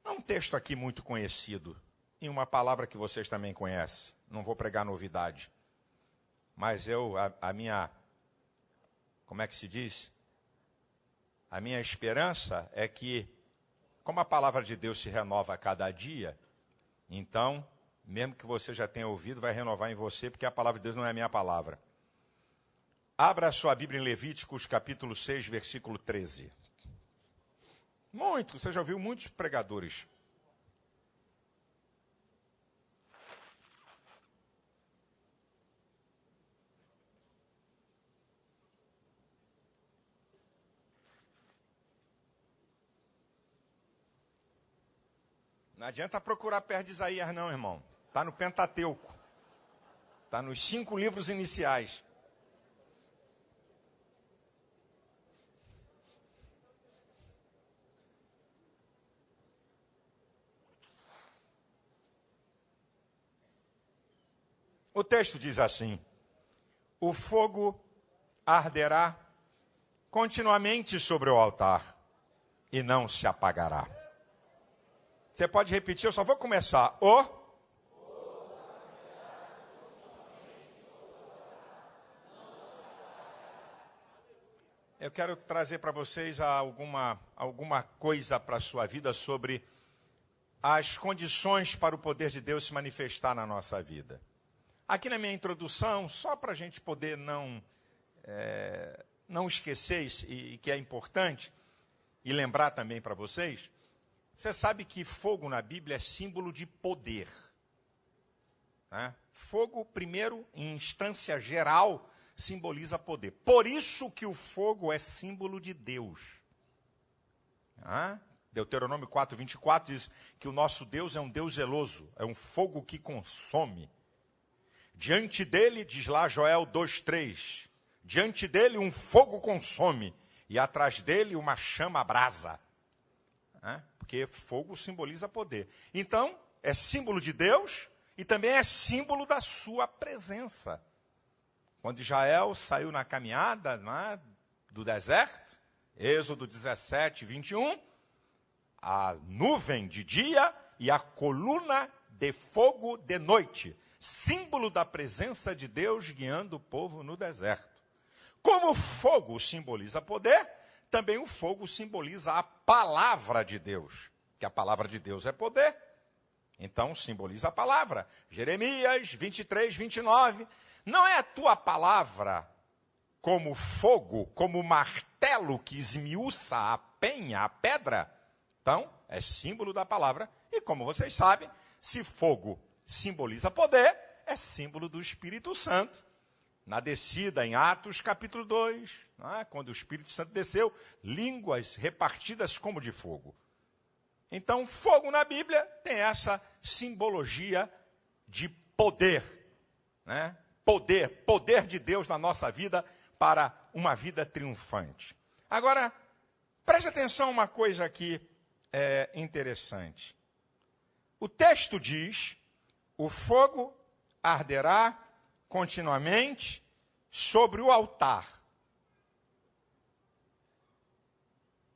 É um texto aqui muito conhecido, e uma palavra que vocês também conhecem. Não vou pregar novidade. Mas a minha, como é que se diz? A minha esperança é que, como a palavra de Deus se renova a cada dia, então, mesmo que você já tenha ouvido, vai renovar em você, porque a palavra de Deus não é a minha palavra. Abra a sua Bíblia em Levíticos, capítulo 6, versículo 13. Você já ouviu muitos pregadores. Não adianta procurar perto de Isaías não, irmão. Está no Pentateuco. Está nos 5 livros iniciais. O texto diz assim: o fogo arderá continuamente sobre o altar e não se apagará. Você pode repetir, eu só vou começar. Eu quero trazer para vocês alguma coisa para a sua vida sobre as condições para o poder de Deus se manifestar na nossa vida. Aqui na minha introdução, só para a gente poder não esquecer, e que é importante, e lembrar também para vocês, você sabe que fogo na Bíblia é símbolo de poder. Né? Fogo, primeiro, em instância geral, simboliza poder. Por isso que o fogo é símbolo de Deus. Deuteronômio 4:24 diz que o nosso Deus é um Deus zeloso, é um fogo que consome. Diante dele, diz lá Joel 2:3, diante dele um fogo consome, e atrás dele uma chama abrasa. Porque fogo simboliza poder. Então, é símbolo de Deus e também é símbolo da sua presença. Quando Israel saiu na caminhada do deserto, Êxodo 17:21, a nuvem de dia e a coluna de fogo de noite, símbolo da presença de Deus guiando o povo no deserto. Como o fogo simboliza poder, também o fogo simboliza a palavra de Deus, que a palavra de Deus é poder. Então, simboliza a palavra. Jeremias 23:29. Não é a tua palavra como fogo, como martelo que esmiuça a penha, a pedra? Então, é símbolo da palavra. E como vocês sabem, se fogo simboliza poder, é símbolo do Espírito Santo. Na descida em Atos capítulo 2, quando o Espírito Santo desceu, línguas repartidas como de fogo. Então, fogo na Bíblia tem essa simbologia de poder. Poder de Deus na nossa vida para uma vida triunfante. Agora, preste atenção uma coisa aqui interessante. O texto diz: o fogo arderá continuamente sobre o altar.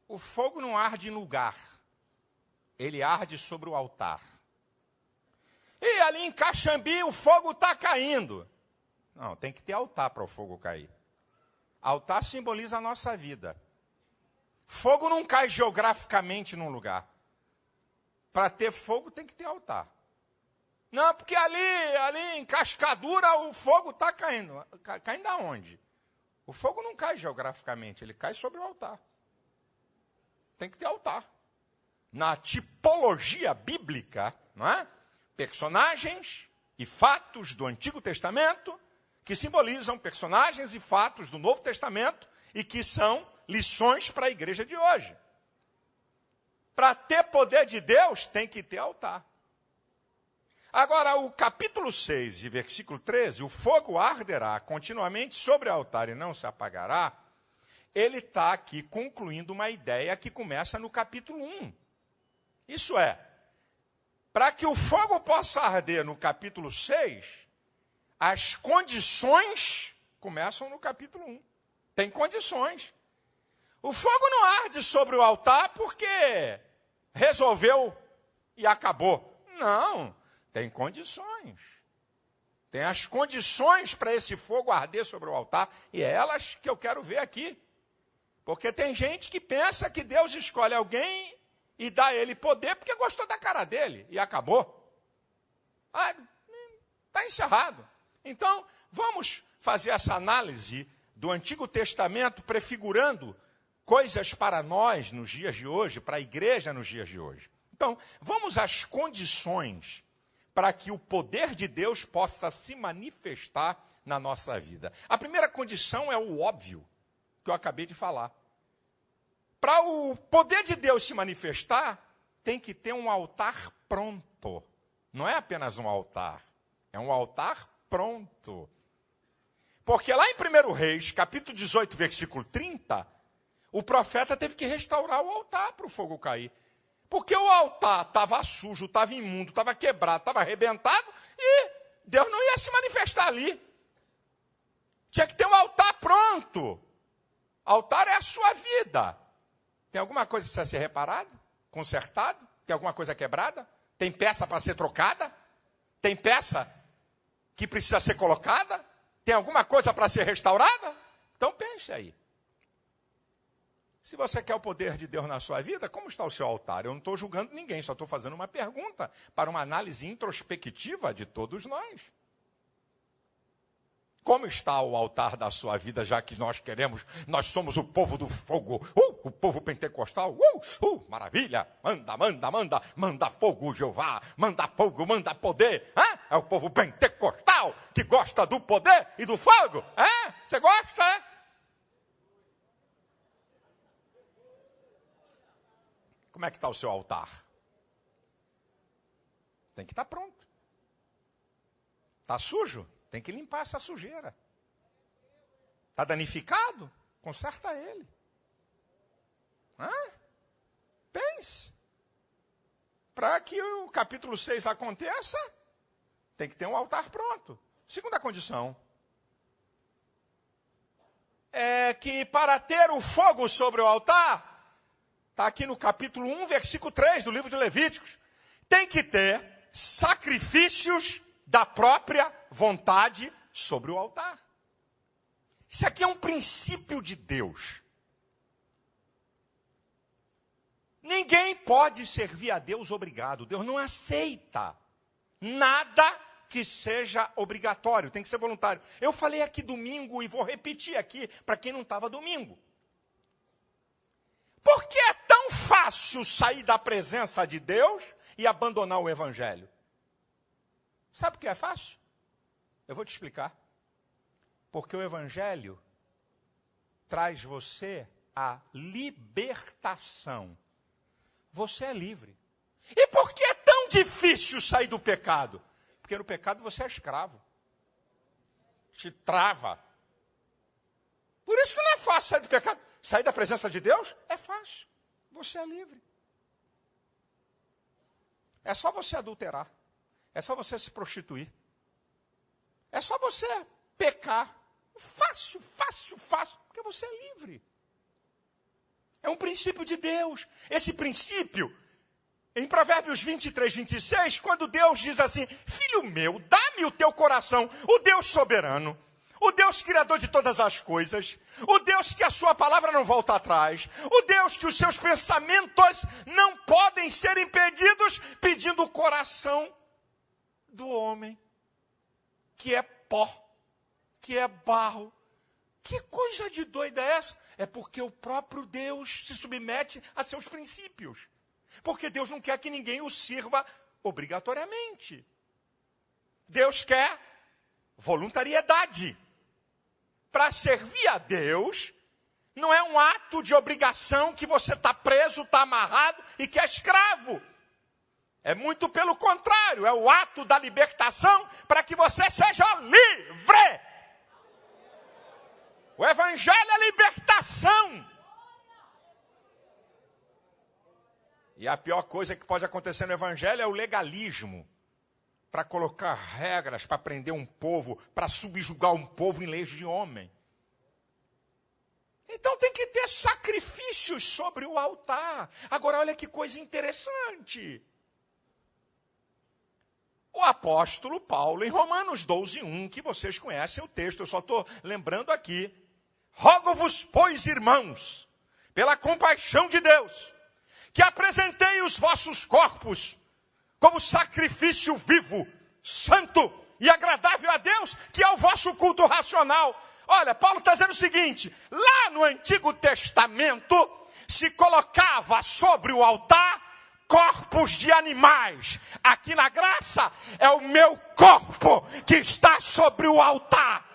O fogo não arde em lugar, ele arde sobre o altar. E ali em Caxambi o fogo está caindo. Não, tem que ter altar para o fogo cair. Altar simboliza a nossa vida. Fogo não cai geograficamente num lugar. Para ter fogo tem que ter altar. Não, porque ali em Cascadura o fogo está caindo. Caindo aonde? O fogo não cai geograficamente, ele cai sobre o altar. Tem que ter altar. Na tipologia bíblica, personagens e fatos do Antigo Testamento que simbolizam personagens e fatos do Novo Testamento e que são lições para a igreja de hoje. Para ter poder de Deus, tem que ter altar. Agora, o capítulo 6, e versículo 13, o fogo arderá continuamente sobre o altar e não se apagará, ele está aqui concluindo uma ideia que começa no capítulo 1. Isso é, para que o fogo possa arder no capítulo 6, as condições começam no capítulo 1. Tem condições. O fogo não arde sobre o altar porque resolveu e acabou. Não, tem condições. Tem as condições para esse fogo arder sobre o altar, e é elas que eu quero ver aqui. Porque tem gente que pensa que Deus escolhe alguém e dá a ele poder porque gostou da cara dele, e acabou. Está encerrado. Então, vamos fazer essa análise do Antigo Testamento, prefigurando coisas para nós nos dias de hoje, para a igreja nos dias de hoje. Então, vamos às condições para que o poder de Deus possa se manifestar na nossa vida. A primeira condição é o óbvio, que eu acabei de falar. Para o poder de Deus se manifestar, tem que ter um altar pronto. Não é apenas um altar, é um altar pronto. Porque lá em 1 Reis, capítulo 18, versículo 30, o profeta teve que restaurar o altar para o fogo cair. Porque o altar estava sujo, estava imundo, estava quebrado, estava arrebentado, e Deus não ia se manifestar ali. Tinha que ter um altar pronto. Altar é a sua vida. Tem alguma coisa que precisa ser reparada? Consertada? Tem alguma coisa quebrada? Tem peça para ser trocada? Tem peça que precisa ser colocada? Tem alguma coisa para ser restaurada? Então pense aí. Se você quer o poder de Deus na sua vida, como está o seu altar? Eu não estou julgando ninguém, só estou fazendo uma pergunta para uma análise introspectiva de todos nós. Como está o altar da sua vida, já que nós somos o povo do fogo, o povo pentecostal, maravilha, manda fogo, Jeová, manda fogo, manda poder, é o povo pentecostal que gosta do poder e do fogo, você gosta, Como é que está o seu altar? Tem que estar pronto. Está sujo? Tem que limpar essa sujeira. Está danificado? Conserta ele. Pense. Para que o capítulo 6 aconteça, tem que ter um altar pronto. Segunda condição é que para ter o fogo sobre o altar, está aqui no capítulo 1, versículo 3 do livro de Levíticos, tem que ter sacrifícios da própria vontade sobre o altar. Isso aqui é um princípio de Deus. Ninguém pode servir a Deus obrigado. Deus não aceita nada que seja obrigatório, tem que ser voluntário. Eu falei aqui domingo e vou repetir aqui para quem não estava domingo. Por que é tão fácil sair da presença de Deus e abandonar o Evangelho? Sabe o que é fácil? Eu vou te explicar. Porque o Evangelho traz você a libertação. Você é livre. E por que é tão difícil sair do pecado? Porque no pecado você é escravo. Te trava. Por isso que não é fácil sair do pecado. Sair da presença de Deus é fácil. Você é livre. É só você adulterar. É só você se prostituir. É só você pecar. Fácil, fácil, fácil. Porque você é livre. É um princípio de Deus. Esse princípio, em Provérbios 23, 26, quando Deus diz assim: filho meu, dá-me o teu coração, o Deus soberano, o Deus criador de todas as coisas, o Deus que a sua palavra não volta atrás, o Deus que os seus pensamentos não podem ser impedidos, pedindo o coração do homem, que é pó, que é barro. Que coisa de doida é essa? É porque o próprio Deus se submete a seus princípios. Porque Deus não quer que ninguém o sirva obrigatoriamente. Deus quer voluntariedade. Para servir a Deus, não é um ato de obrigação que você está preso, está amarrado e que é escravo. É muito pelo contrário, é o ato da libertação para que você seja livre. O Evangelho é libertação. E a pior coisa que pode acontecer no Evangelho é o legalismo. Para colocar regras, para prender um povo, para subjugar um povo em leis de homem. Então tem que ter sacrifícios sobre o altar. Agora olha que coisa interessante. o apóstolo Paulo, em Romanos 12:1, que vocês conhecem o texto, eu só estou lembrando aqui. Rogo-vos, pois, irmãos, pela compaixão de Deus, que apresentei os vossos corpos como sacrifício vivo, santo e agradável a Deus, que é o vosso culto racional. Olha, Paulo está dizendo o seguinte, lá no Antigo Testamento, se colocava sobre o altar corpos de animais. Aqui na graça, é o meu corpo que está sobre o altar.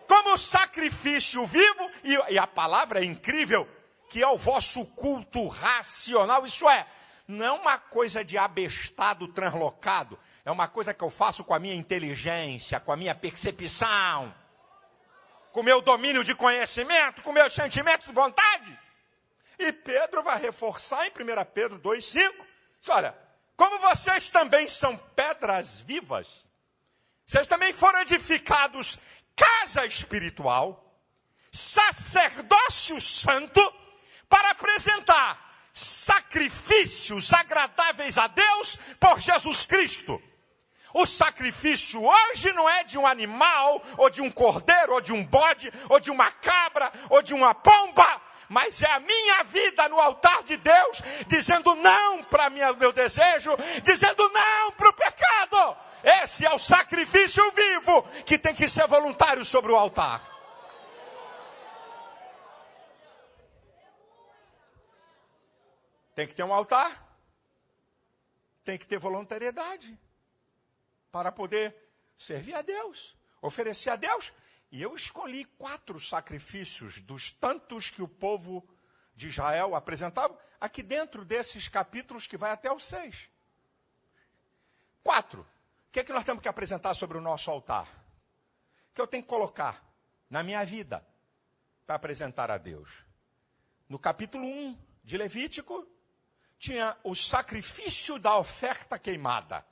Como sacrifício vivo, e a palavra é incrível, que é o vosso culto racional. Isso é, não é uma coisa de abestado translocado, é uma coisa que eu faço com a minha inteligência, com a minha percepção, com o meu domínio de conhecimento, com meus sentimentos e vontade. E Pedro vai reforçar em 1 Pedro 2,5. Olha, como vocês também são pedras vivas, vocês também foram edificados casa espiritual, sacerdócio santo, para apresentar sacrifícios agradáveis a Deus por Jesus Cristo. O sacrifício hoje não é de um animal, ou de um cordeiro, ou de um bode, ou de uma cabra, ou de uma pomba, mas é a minha vida no altar de Deus, dizendo não para meu desejo, dizendo não para o pecado. Esse é o sacrifício vivo que tem que ser voluntário sobre o altar. Tem que ter um altar, tem que ter voluntariedade para poder servir a Deus, oferecer a Deus. E eu escolhi 4 sacrifícios dos tantos que o povo de Israel apresentava, aqui dentro desses capítulos que vai até o 6. 4. O que é que nós temos que apresentar sobre o nosso altar? O que eu tenho que colocar na minha vida para apresentar a Deus? No capítulo 1 de Levítico, tinha o sacrifício da oferta queimada.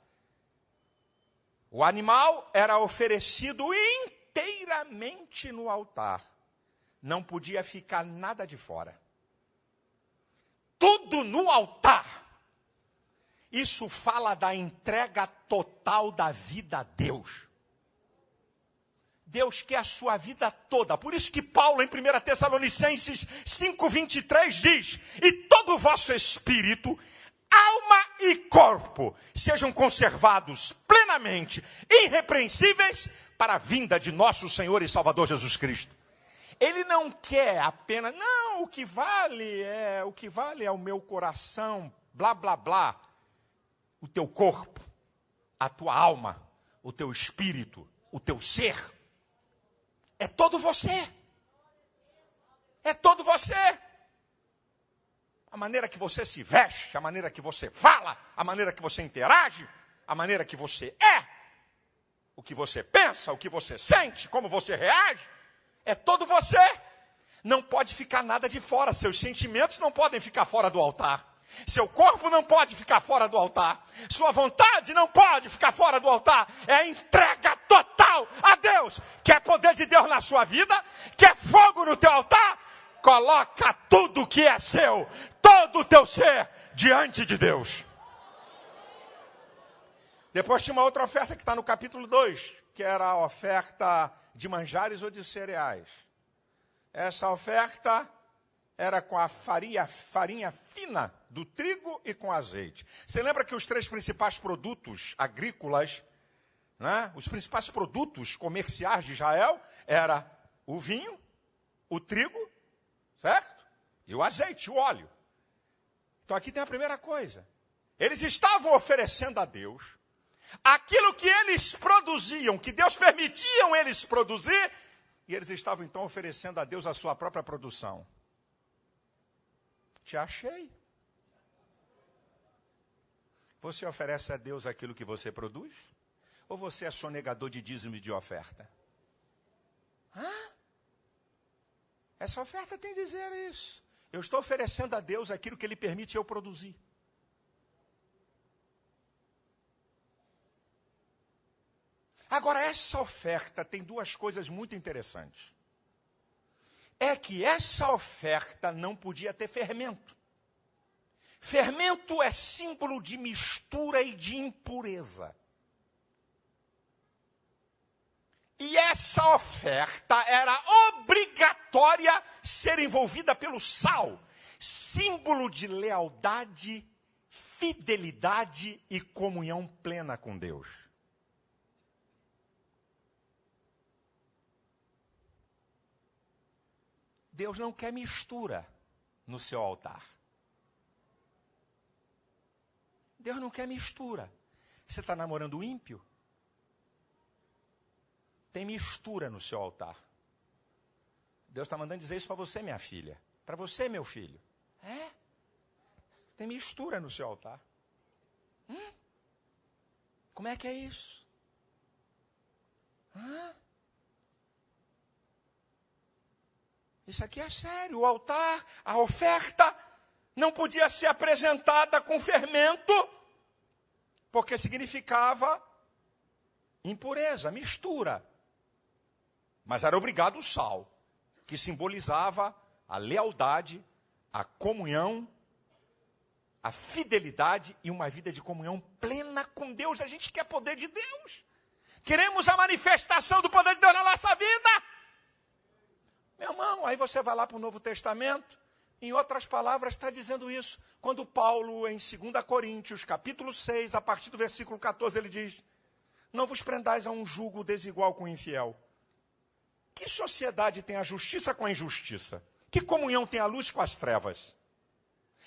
O animal era oferecido inteiramente no altar. Não podia ficar nada de fora. Tudo no altar. Isso fala da entrega total da vida a Deus. Deus quer a sua vida toda. Por isso que Paulo, em 1 Tessalonicenses 5:23, diz: e todo o vosso espírito, alma e corpo sejam conservados plenamente, irrepreensíveis, para a vinda de nosso Senhor e Salvador Jesus Cristo. Ele não quer apenas, não, o que vale é o meu coração, blá, blá, blá. O teu corpo, a tua alma, o teu espírito, o teu ser. É todo você. É todo você. A maneira que você se veste, a maneira que você fala, a maneira que você interage, a maneira que você é, o que você pensa, o que você sente, como você reage, é todo você. Não pode ficar nada de fora, seus sentimentos não podem ficar fora do altar. Seu corpo não pode ficar fora do altar. Sua vontade não pode ficar fora do altar. É a entrega total a Deus. Quer poder de Deus na sua vida? Quer fogo no teu altar? Coloca tudo que é seu, todo o teu ser, diante de Deus. Depois tinha uma outra oferta que está no capítulo 2, que era a oferta de manjares ou de cereais. Essa oferta era com a farinha fina do trigo e com azeite. Você lembra que os 3 principais produtos agrícolas, né, os principais produtos comerciais de Israel, era o vinho, o trigo, certo? E o azeite, o óleo. Então aqui tem a primeira coisa. Eles estavam oferecendo a Deus aquilo que eles produziam, que Deus permitiam eles produzir, e eles estavam então oferecendo a Deus a sua própria produção. Te achei. Você oferece a Deus aquilo que você produz? Ou você é sonegador de dízimo e de oferta? Essa oferta tem que dizer isso. Eu estou oferecendo a Deus aquilo que Ele permite eu produzir. Agora, essa oferta tem 2 coisas muito interessantes. É que essa oferta não podia ter fermento. Fermento é símbolo de mistura e de impureza. E essa oferta era obrigatória ser envolvida pelo sal, símbolo de lealdade, fidelidade e comunhão plena com Deus. Deus não quer mistura no seu altar. Deus não quer mistura. Você está namorando o ímpio? Tem mistura no seu altar. Deus está mandando dizer isso para você, minha filha. Para você, meu filho. Tem mistura no seu altar. Como é que é isso? Isso aqui é sério. O altar, a oferta, não podia ser apresentada com fermento, porque significava impureza, mistura. Mas era obrigado o sal, que simbolizava a lealdade, a comunhão, a fidelidade e uma vida de comunhão plena com Deus. A gente quer poder de Deus. Queremos a manifestação do poder de Deus na nossa vida. Meu irmão, aí você vai lá para o Novo Testamento, em outras palavras está dizendo isso. Quando Paulo, em 2 Coríntios, capítulo 6, a partir do versículo 14, ele diz: não vos prendais a um jugo desigual com o infiel. Que sociedade tem a justiça com a injustiça? Que comunhão tem a luz com as trevas?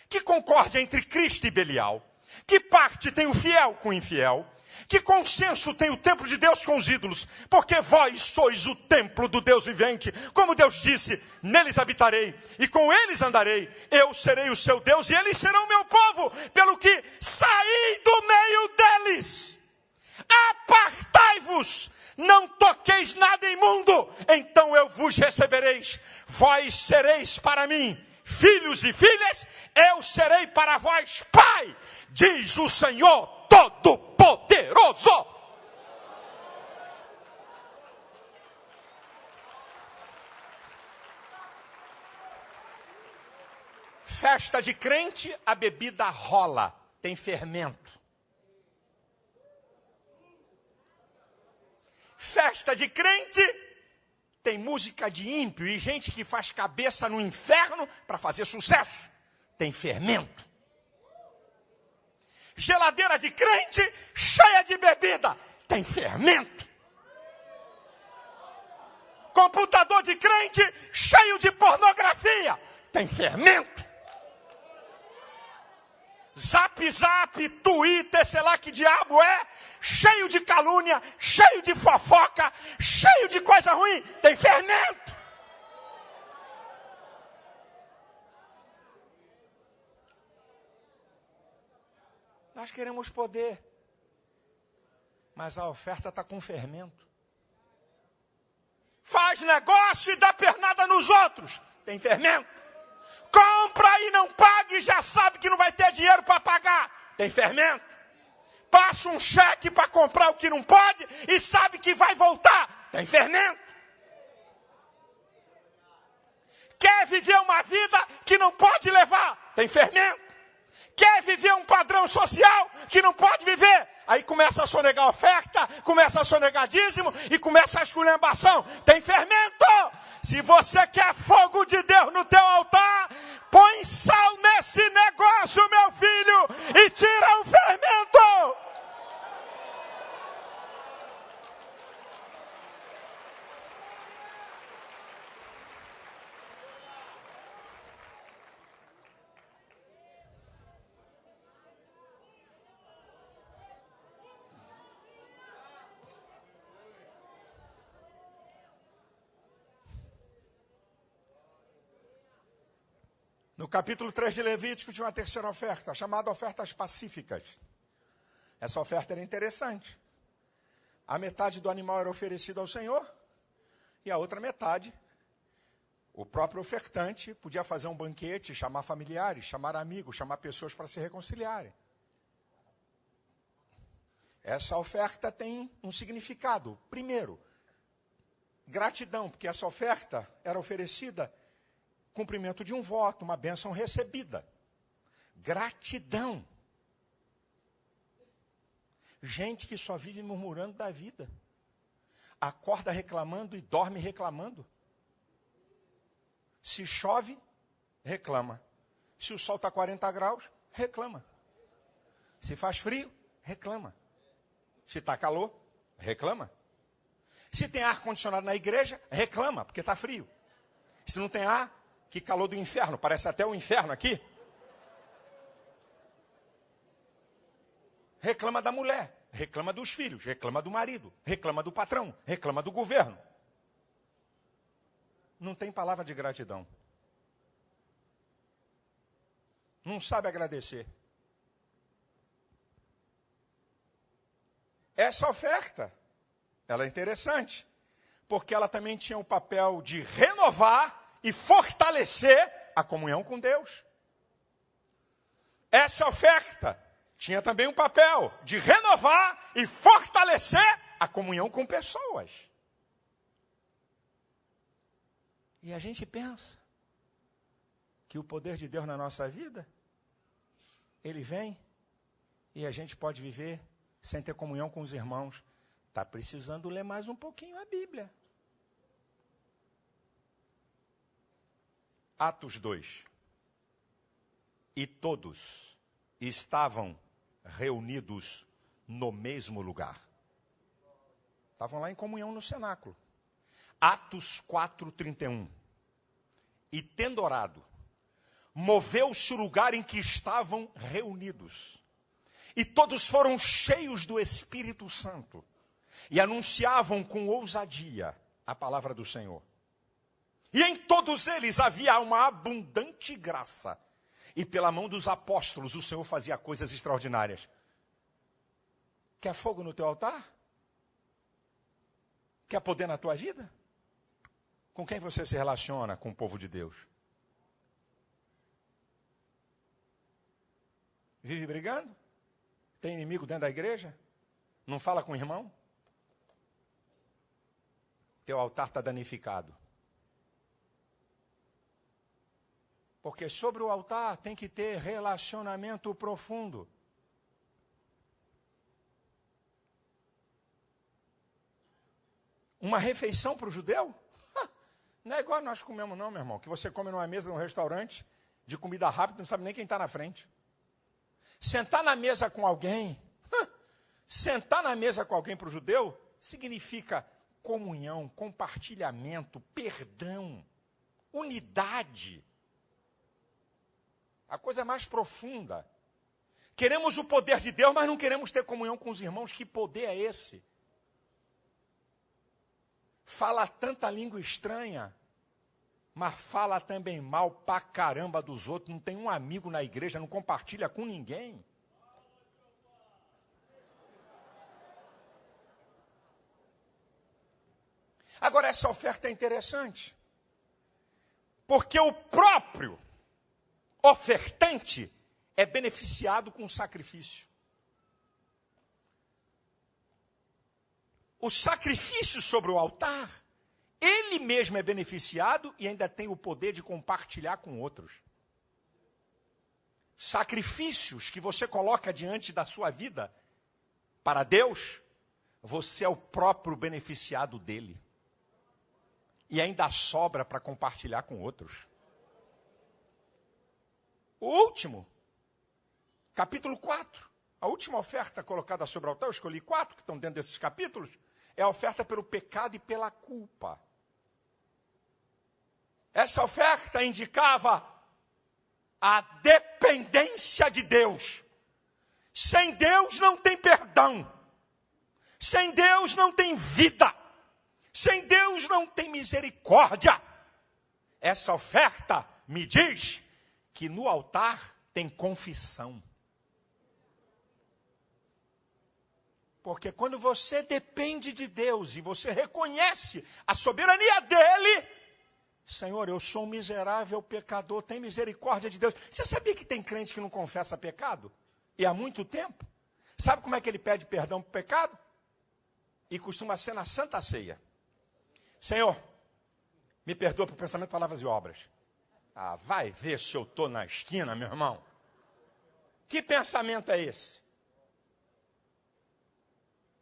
Que concórdia entre Cristo e Belial? Que parte tem o fiel com o infiel? Que consenso tem o templo de Deus com os ídolos? Porque vós sois o templo do Deus vivente. Como Deus disse, neles habitarei e com eles andarei. Eu serei o seu Deus e eles serão o meu povo. Pelo que saí do meio deles. Apartai-vos. Não toqueis nada imundo, então eu vos recebereis. Vós sereis para mim filhos e filhas, eu serei para vós pai, diz o Senhor Todo-Poderoso. Festa de crente, a bebida rola, tem fermento. Festa de crente, tem música de ímpio e gente que faz cabeça no inferno para fazer sucesso. Tem fermento. Geladeira de crente, cheia de bebida. Tem fermento. Computador de crente, cheio de pornografia. Tem fermento. Zap, zap, Twitter, sei lá que diabo é, cheio de calúnia, cheio de fofoca, cheio de coisa ruim, tem fermento. Nós queremos poder, mas a oferta está com fermento. Faz negócio e dá pernada nos outros, tem fermento. Compra e não paga e já sabe que não vai ter dinheiro para pagar. Tem fermento. Passa um cheque para comprar o que não pode e sabe que vai voltar. Tem fermento. Quer viver uma vida que não pode levar. Tem fermento. Quer viver um padrão social que não pode viver. Aí começa a sonegar oferta, começa a sonegar dízimo e começa a esculhambação. Tem fermento. Se você quer fogo de Deus no teu altar, põe sal nesse negócio, meu filho, e tira o fermento. No capítulo 3 de Levítico tinha uma terceira oferta, chamada ofertas pacíficas. Essa oferta era interessante. A metade do animal era oferecida ao Senhor, e a outra metade, o próprio ofertante podia fazer um banquete, chamar familiares, chamar amigos, chamar pessoas para se reconciliarem. Essa oferta tem um significado. Primeiro, gratidão, porque essa oferta era oferecida cumprimento de um voto, uma bênção recebida. Gratidão. Gente que só vive murmurando da vida. Acorda reclamando e dorme reclamando. Se chove, reclama. Se o sol está 40 graus, reclama. Se faz frio, reclama. Se está calor, reclama. Se tem ar-condicionado na igreja, reclama, porque está frio. Se não tem ar, que calor do inferno, parece até o inferno aqui. Reclama da mulher, reclama dos filhos, reclama do marido, reclama do patrão, reclama do governo. Não tem palavra de gratidão. Não sabe agradecer. Essa oferta, ela é interessante, porque ela também tinha o papel de renovar e fortalecer a comunhão com Deus. Essa oferta tinha também um papel de renovar e fortalecer a comunhão com pessoas. E a gente pensa que o poder de Deus na nossa vida, ele vem e a gente pode viver sem ter comunhão com os irmãos. Está precisando ler mais um pouquinho a Bíblia. Atos 2. E todos estavam reunidos no mesmo lugar. Estavam lá em comunhão no cenáculo. Atos 4:31. E tendo orado, moveu-se o lugar em que estavam reunidos. E todos foram cheios do Espírito Santo. E anunciavam com ousadia a palavra do Senhor. E em todos eles havia uma abundante graça. E pela mão dos apóstolos o Senhor fazia coisas extraordinárias. Quer fogo no teu altar? Quer poder na tua vida? Com quem você se relaciona com o povo de Deus? Vive brigando? Tem inimigo dentro da igreja? Não fala com o irmão? Teu altar está danificado. Porque sobre o altar tem que ter relacionamento profundo. Uma refeição para o judeu? Não é igual nós comemos não, meu irmão. Que você come numa mesa de um restaurante de comida rápida, não sabe nem quem está na frente. Sentar na mesa com alguém, sentar na mesa com alguém para o judeu, significa comunhão, compartilhamento, perdão, unidade. A coisa mais profunda. Queremos o poder de Deus, mas não queremos ter comunhão com os irmãos. Que poder é esse? Fala tanta língua estranha, mas fala também mal pra caramba dos outros. Não tem um amigo na igreja, não compartilha com ninguém. Agora, essa oferta é interessante, porque o próprio ofertante é beneficiado com o sacrifício. O sacrifício sobre o altar, ele mesmo é beneficiado e ainda tem o poder de compartilhar com outros. Sacrifícios que você coloca diante da sua vida para Deus, você é o próprio beneficiado dele. E ainda sobra para compartilhar com outros. O último, capítulo 4, a última oferta colocada sobre o altar, eu escolhi 4 que estão dentro desses capítulos, é a oferta pelo pecado e pela culpa. Essa oferta indicava a dependência de Deus. Sem Deus não tem perdão. Sem Deus não tem vida. Sem Deus não tem misericórdia. Essa oferta me diz que no altar tem confissão. Porque quando você depende de Deus e você reconhece a soberania dele, Senhor, eu sou um miserável pecador, tem misericórdia de Deus. Você sabia que tem crente que não confessa pecado? E há muito tempo. Sabe como é que ele pede perdão para o pecado? E costuma ser na Santa Ceia. Senhor, me perdoa por pensamento, palavras e obras. Ah, vai ver se eu estou na esquina, meu irmão. Que pensamento é esse?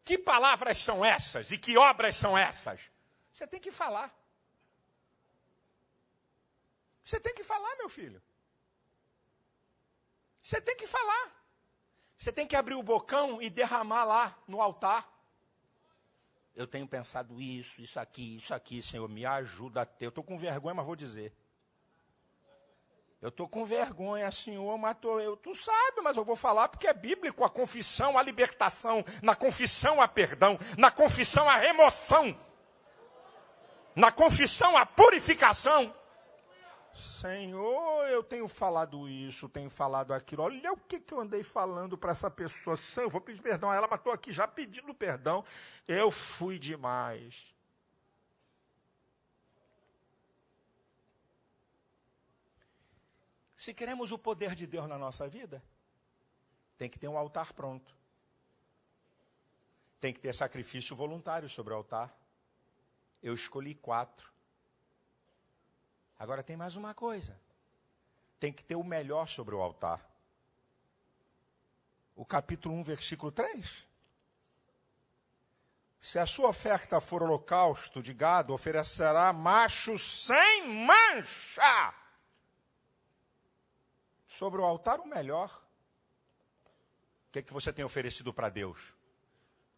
Que palavras são essas e que obras são essas? Você tem que falar. Você tem que falar, meu filho. Você tem que falar. Você tem que abrir o bocão e derramar lá no altar. Eu tenho pensado isso aqui, Senhor, me ajuda a ter. Eu estou com vergonha, mas vou dizer. Eu estou com vergonha, Senhor, mas tu sabe, mas eu vou falar porque é bíblico. A confissão, a libertação, na confissão a perdão, na confissão a remoção, na confissão a purificação. Senhor, eu tenho falado isso, tenho falado aquilo. Olha o que eu andei falando para essa pessoa. Senhor, eu vou pedir perdão a ela, mas estou aqui já pedindo perdão. Eu fui demais. Se queremos o poder de Deus na nossa vida, tem que ter um altar pronto. Tem que ter sacrifício voluntário sobre o altar. Eu escolhi 4. Agora tem mais uma coisa. Tem que ter o melhor sobre o altar. O capítulo 1, versículo 3. Se a sua oferta for holocausto de gado, oferecerá macho sem mancha. Sobre o altar, o melhor. O que é que você tem oferecido para Deus?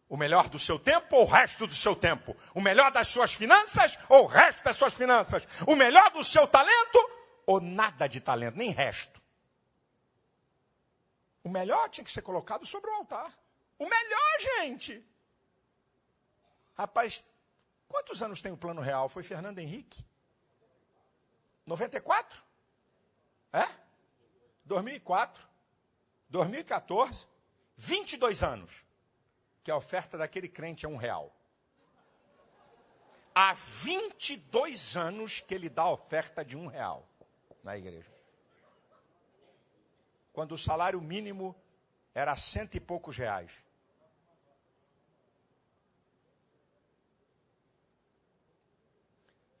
O melhor do seu tempo ou o resto do seu tempo? O melhor das suas finanças ou o resto das suas finanças? O melhor do seu talento ou nada de talento, nem resto? O melhor tinha que ser colocado sobre o altar. O melhor, gente. Rapaz, quantos anos tem o Plano Real? Foi Fernando Henrique? 94? É? 2004? 2014? 22 anos. Que a oferta daquele crente é R$1. Há 22 anos que ele dá a oferta de R$1 na igreja. Quando o salário mínimo era 100 e poucos reais.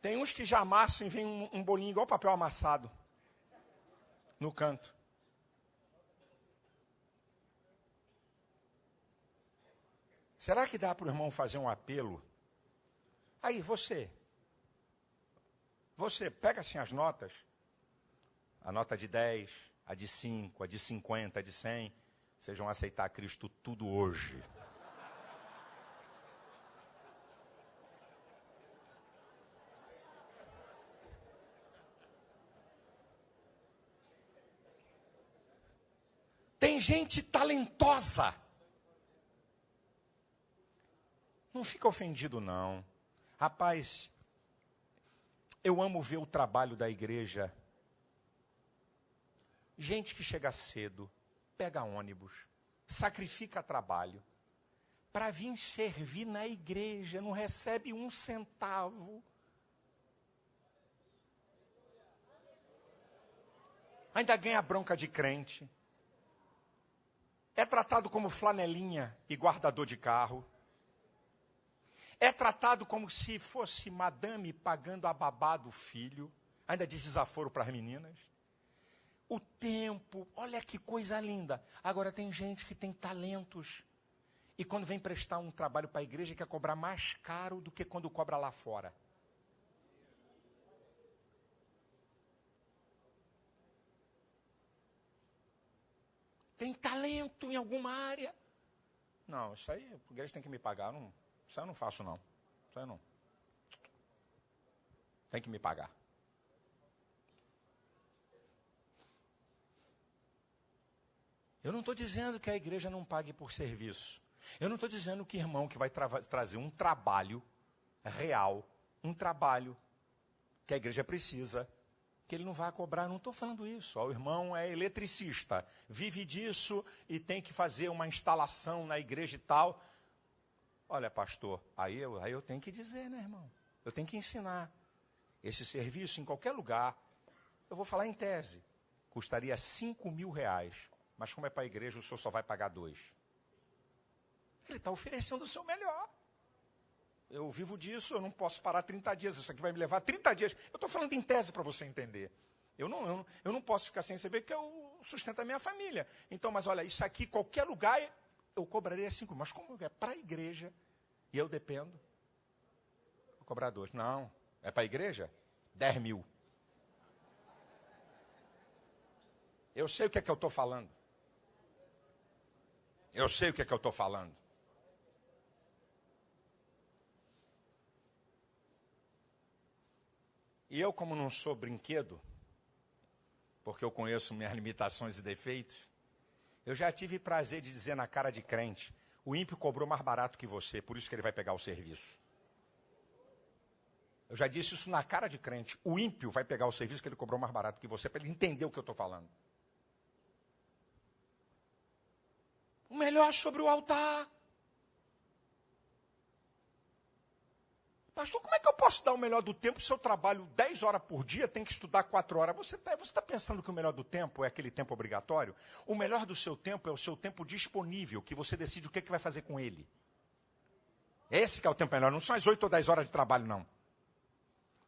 Tem uns que já amassam e vem um bolinho igual papel amassado no canto. Será que dá para o irmão fazer um apelo? Aí, você, pega assim as notas, a nota de 10, a de 5, a de 50, a de 100, vocês vão aceitar Cristo tudo hoje. Tem gente talentosa. Não fica ofendido, não. Rapaz, eu amo ver o trabalho da igreja. Gente que chega cedo, pega ônibus, sacrifica trabalho, para vir servir na igreja, não recebe 1 centavo. Ainda ganha bronca de crente. É tratado como flanelinha e guardador de carro. É tratado como se fosse madame pagando a babá do filho. Ainda diz desaforo para as meninas. O tempo, olha que coisa linda. Agora tem gente que tem talentos. E quando vem prestar um trabalho para a igreja, quer cobrar mais caro do que quando cobra lá fora. Tem talento em alguma área. Não, isso aí a igreja tem que me pagar. Não, isso aí eu não faço, não. Isso aí não. Tem que me pagar. Eu não estou dizendo que a igreja não pague por serviço. Eu não estou dizendo que irmão que vai trazer um trabalho real, um trabalho que a igreja precisa, que ele não vai cobrar. Não estou falando isso. O irmão é eletricista, vive disso e tem que fazer uma instalação na igreja e tal. Olha, pastor, aí eu tenho que dizer, né, irmão? Eu tenho que ensinar. Esse serviço em qualquer lugar, eu vou falar em tese, custaria R$5.000, mas como é para a igreja, o senhor só vai pagar 2. Ele está oferecendo o seu melhor. Eu vivo disso, eu não posso parar 30 dias, isso aqui vai me levar 30 dias. Eu estou falando em tese para você entender. Eu não posso ficar sem receber, porque eu sustento a minha família. Então, mas olha, isso aqui, qualquer lugar, eu cobraria 5 mil. Mas como é para a igreja e eu dependo? Vou cobrar 2. Não, é para a igreja? 10 mil. Eu sei o que é que eu estou falando. Eu sei o que é que eu estou falando. E eu, como não sou brinquedo, porque eu conheço minhas limitações e defeitos, eu já tive prazer de dizer na cara de crente, o ímpio cobrou mais barato que você, por isso que ele vai pegar o serviço. Eu já disse isso na cara de crente, o ímpio vai pegar o serviço que ele cobrou mais barato que você, para ele entender o que eu estou falando. O melhor sobre o altar. Pastor, como é que eu posso dar o melhor do tempo se eu trabalho 10 horas por dia, tenho que estudar 4 horas? Você tá pensando que o melhor do tempo é aquele tempo obrigatório? O melhor do seu tempo é o seu tempo disponível, que você decide o que vai fazer com ele. Esse que é o tempo melhor, não são as 8 ou 10 horas de trabalho, não.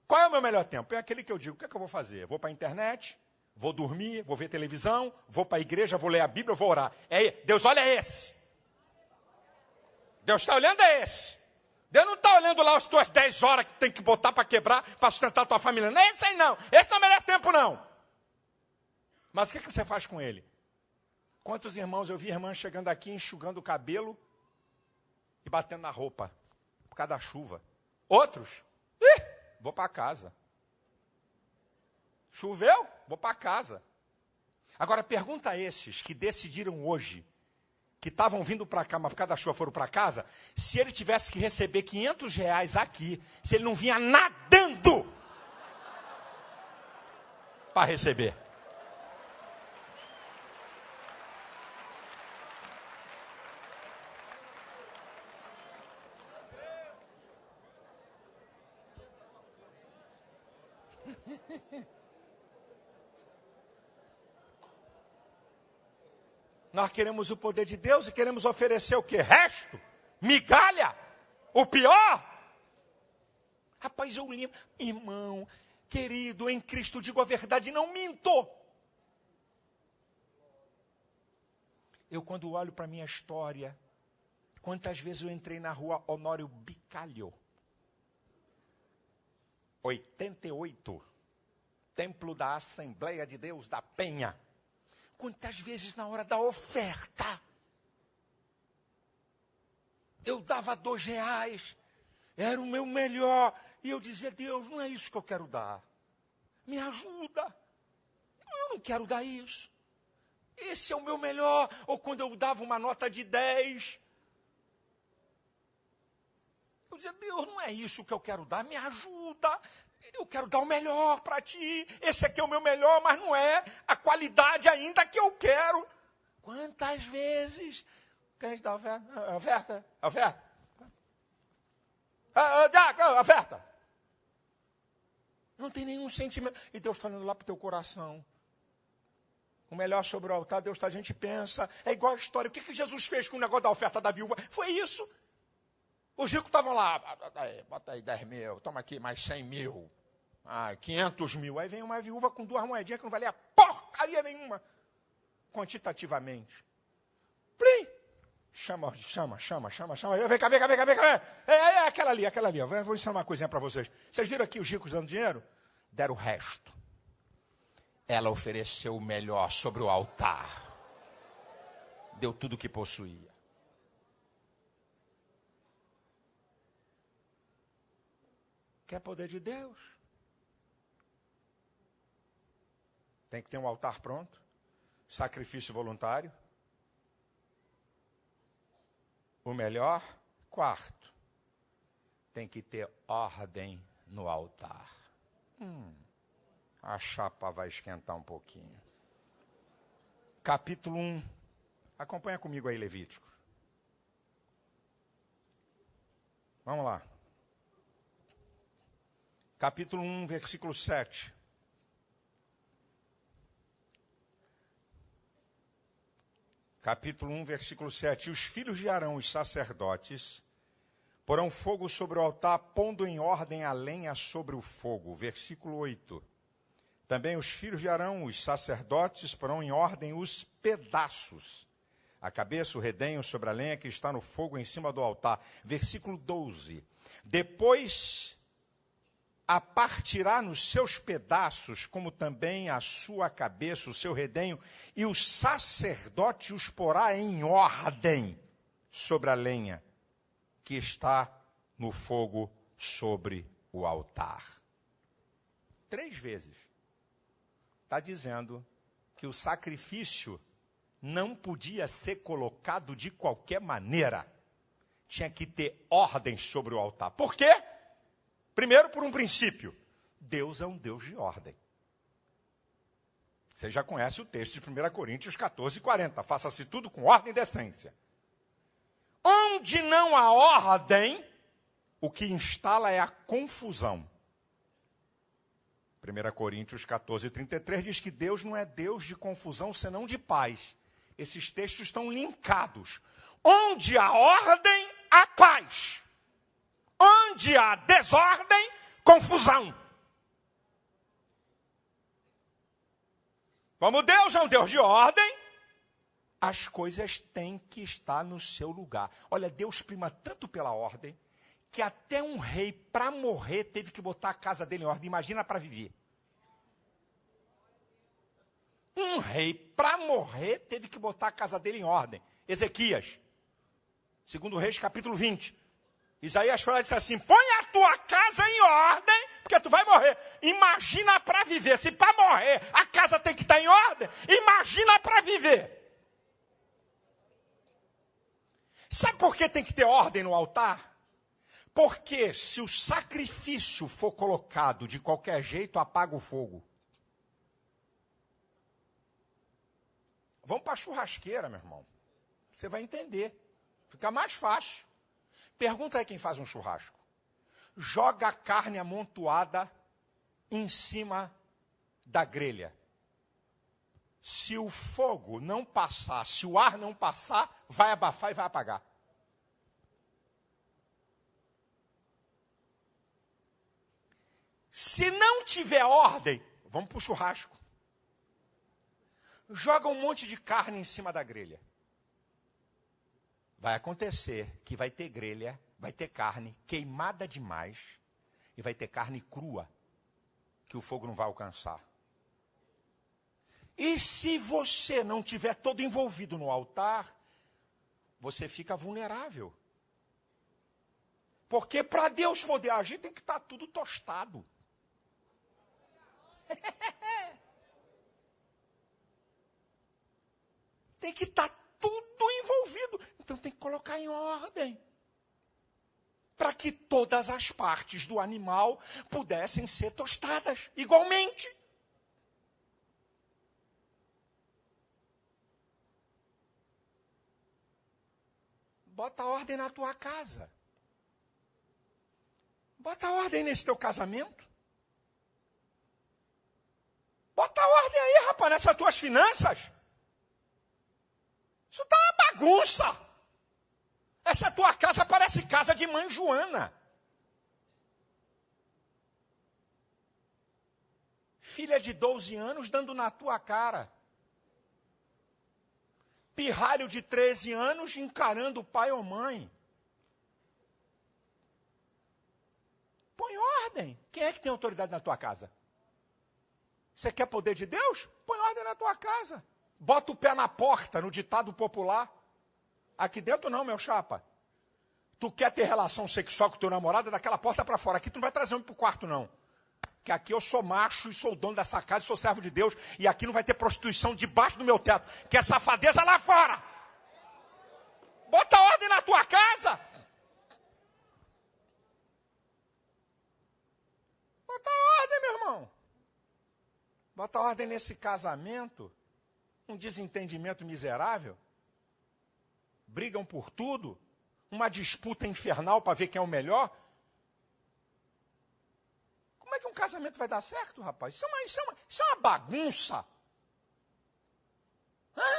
Qual é o meu melhor tempo? É aquele que eu digo, o que é que eu vou fazer? Vou para a internet, vou dormir, vou ver televisão, vou para a igreja, vou ler a Bíblia, vou orar. Deus olha esse. Deus está olhando esse. Deus não está olhando lá as tuas 10 horas que tem que botar para quebrar, para sustentar a tua família. Não é esse aí não. Esse não é o melhor tempo não. Mas o que você faz com ele? Quantos irmãos, eu vi irmãs chegando aqui, enxugando o cabelo e batendo na roupa, por causa da chuva. Outros, vou para casa. Choveu? Vou para casa. Agora pergunta a esses que decidiram hoje, que estavam vindo para cá, mas por causa da chuva foram para casa, se ele tivesse que receber R$500 aqui, se ele não vinha nadando para receber. Nós queremos o poder de Deus e queremos oferecer o quê? Resto? Migalha? O pior? Rapaz, eu lembro. Irmão, querido, em Cristo digo a verdade, não minto. Eu quando olho para a minha história, quantas vezes eu entrei na rua Honório Bicalho? 88. Templo da Assembleia de Deus da Penha. Quantas vezes na hora da oferta, eu dava R$2, era o meu melhor, e eu dizia, Deus, não é isso que eu quero dar, me ajuda, eu não quero dar isso, esse é o meu melhor. Ou quando eu dava uma nota de 10, eu dizia, Deus, não é isso que eu quero dar, me ajuda. Eu quero dar o melhor para ti. Esse aqui é o meu melhor, mas não é a qualidade ainda que eu quero. Quantas vezes o crente dá oferta? Oferta. Oferta. Não tem nenhum sentimento. E Deus está olhando lá para o teu coração. O melhor sobre o altar, Deus está, a gente pensa. É igual a história. O que Jesus fez com o negócio da oferta da viúva? Foi isso. Os ricos estavam lá, bota aí 10 mil, toma aqui mais 100 mil, 500 mil. Aí vem uma viúva com 2 moedinhas que não valia porcaria nenhuma, quantitativamente. Plim! Chama. Vem cá. É aquela ali. Eu vou ensinar uma coisinha para vocês. Vocês viram aqui os ricos dando dinheiro? Deram o resto. Ela ofereceu o melhor sobre o altar. Deu tudo o que possuía. Quer poder de Deus? Tem que ter um altar pronto, sacrifício voluntário. O melhor, quarto, tem que ter ordem no altar. A chapa vai esquentar um pouquinho. Capítulo 1. Acompanha comigo aí, Levítico. Vamos lá. Capítulo 1, versículo 7. Capítulo 1, versículo 7. E os filhos de Arão, os sacerdotes, porão fogo sobre o altar, pondo em ordem a lenha sobre o fogo. Versículo 8. Também os filhos de Arão, os sacerdotes, porão em ordem os pedaços. A cabeça, o redenho sobre a lenha que está no fogo em cima do altar. Versículo 12. Depois a partirá nos seus pedaços, como também a sua cabeça, o seu redenho, e o sacerdote os porá em ordem sobre a lenha que está no fogo sobre o altar. 3 vezes. Está dizendo que o sacrifício não podia ser colocado de qualquer maneira. Tinha que ter ordem sobre o altar. Por quê? Primeiro, por um princípio. Deus é um Deus de ordem. Você já conhece o texto de 1 Coríntios 14, 40. Faça-se tudo com ordem e decência. Onde não há ordem, o que instala é a confusão. 1 Coríntios 14, 33 diz que Deus não é Deus de confusão, senão de paz. Esses textos estão linkados. Onde há ordem, há paz. Onde há desordem, confusão. Como Deus é um Deus de ordem, as coisas têm que estar no seu lugar. Olha, Deus prima tanto pela ordem, que até um rei, para morrer, teve que botar a casa dele em ordem. Imagina para viver. Um rei, para morrer, teve que botar a casa dele em ordem. Ezequias, 2 Reis, capítulo 20. Isaías fala e disse assim: põe a tua casa em ordem, porque tu vai morrer. Imagina para viver. Se para morrer a casa tem que estar em ordem, imagina para viver. Sabe por que tem que ter ordem no altar? Porque se o sacrifício for colocado de qualquer jeito, apaga o fogo. Vamos para a churrasqueira, meu irmão. Você vai entender. Fica mais fácil. Pergunta aí quem faz um churrasco. Joga a carne amontoada em cima da grelha. Se o fogo não passar, se o ar não passar, vai abafar e vai apagar. Se não tiver ordem, vamos para o churrasco. Joga um monte de carne em cima da grelha. Vai acontecer que vai ter grelha, vai ter carne queimada demais e vai ter carne crua que o fogo não vai alcançar. E se você não tiver todo envolvido no altar, você fica vulnerável. Porque para Deus poder agir tem que estar tudo tostado. Tem que estar tudo envolvido. Então tem que colocar em ordem. Para que todas as partes do animal pudessem ser tostadas igualmente. Bota ordem na tua casa. Bota ordem nesse teu casamento. Bota ordem aí, rapaz, nessas tuas finanças. Isso está uma bagunça. Essa tua casa parece casa de mãe Joana. Filha de 12 anos dando na tua cara. Pirralho de 13 anos encarando o pai ou mãe. Põe ordem. Quem é que tem autoridade na tua casa? Você quer poder de Deus? Põe ordem na tua casa. Bota o pé na porta, no ditado popular. Aqui dentro não, meu chapa. Tu quer ter relação sexual com teu namorado, é daquela porta para fora. Aqui tu não vai trazer homem para o quarto, não. Que aqui eu sou macho e sou dono dessa casa, sou servo de Deus. E aqui não vai ter prostituição debaixo do meu teto. Que é safadeza lá fora. Bota ordem na tua casa. Bota ordem, meu irmão. Bota ordem nesse casamento. Um desentendimento miserável. Brigam por tudo. Uma disputa infernal para ver quem é o melhor. Como é que um casamento vai dar certo, rapaz? Isso é uma bagunça. Hã?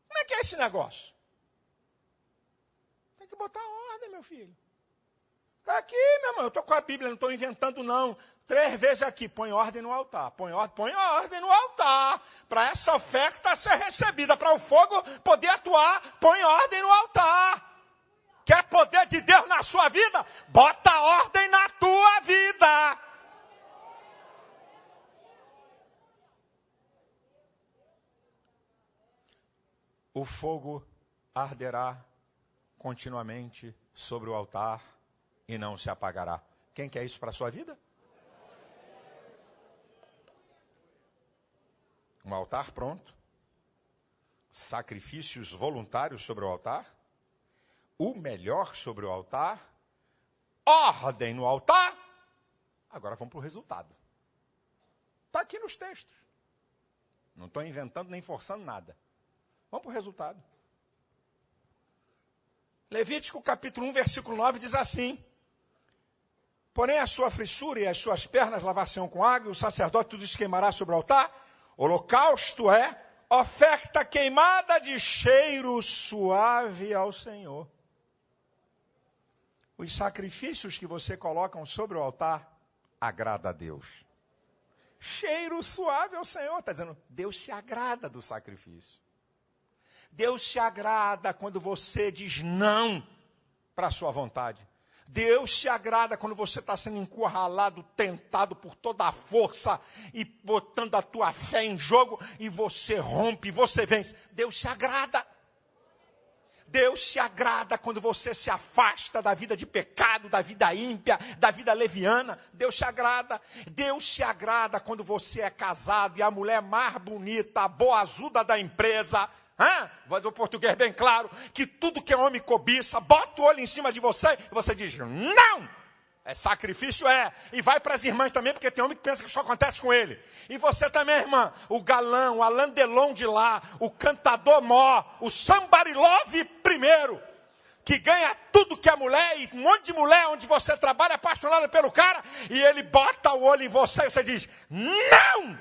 Como é que é esse negócio? Tem que botar ordem, meu filho. Está aqui, meu irmão, eu estou com a Bíblia, não estou inventando não. 3 vezes aqui, põe ordem no altar, põe ordem no altar, para essa oferta ser recebida, para o fogo poder atuar, põe ordem no altar. Quer poder de Deus na sua vida? Bota ordem na tua vida. O fogo arderá continuamente sobre o altar e não se apagará. Quem quer isso para a sua vida? Um altar pronto, sacrifícios voluntários sobre o altar, o melhor sobre o altar, ordem no altar. Agora vamos para o resultado. Está aqui nos textos. Não estou inventando nem forçando nada. Vamos para o resultado. Levítico capítulo 1, versículo 9 diz assim: porém a sua frissura e as suas pernas lavar-se-ão com água, e o sacerdote tudo isso queimará sobre o altar. Holocausto é oferta queimada de cheiro suave ao Senhor. Os sacrifícios que você coloca sobre o altar agrada a Deus. Cheiro suave ao Senhor. Está dizendo, Deus se agrada do sacrifício. Deus se agrada quando você diz não para a sua vontade. Deus se agrada quando você está sendo encurralado, tentado por toda a força e botando a tua fé em jogo e você rompe, você vence. Deus se agrada. Deus se agrada quando você se afasta da vida de pecado, da vida ímpia, da vida leviana. Deus se agrada. Deus se agrada quando você é casado e a mulher mais bonita, a boazuda da empresa, vou dizer o português bem claro, que tudo que é homem cobiça, bota o olho em cima de você e você diz, não! É sacrifício, é. E vai para as irmãs também, porque tem homem que pensa que isso acontece com ele. E você também, irmã, o galão, o Alain Delon de lá, o cantador mó, o somebody love primeiro, que ganha tudo que é mulher, e um monte de mulher onde você trabalha apaixonada pelo cara, e ele bota o olho em você e você diz, não!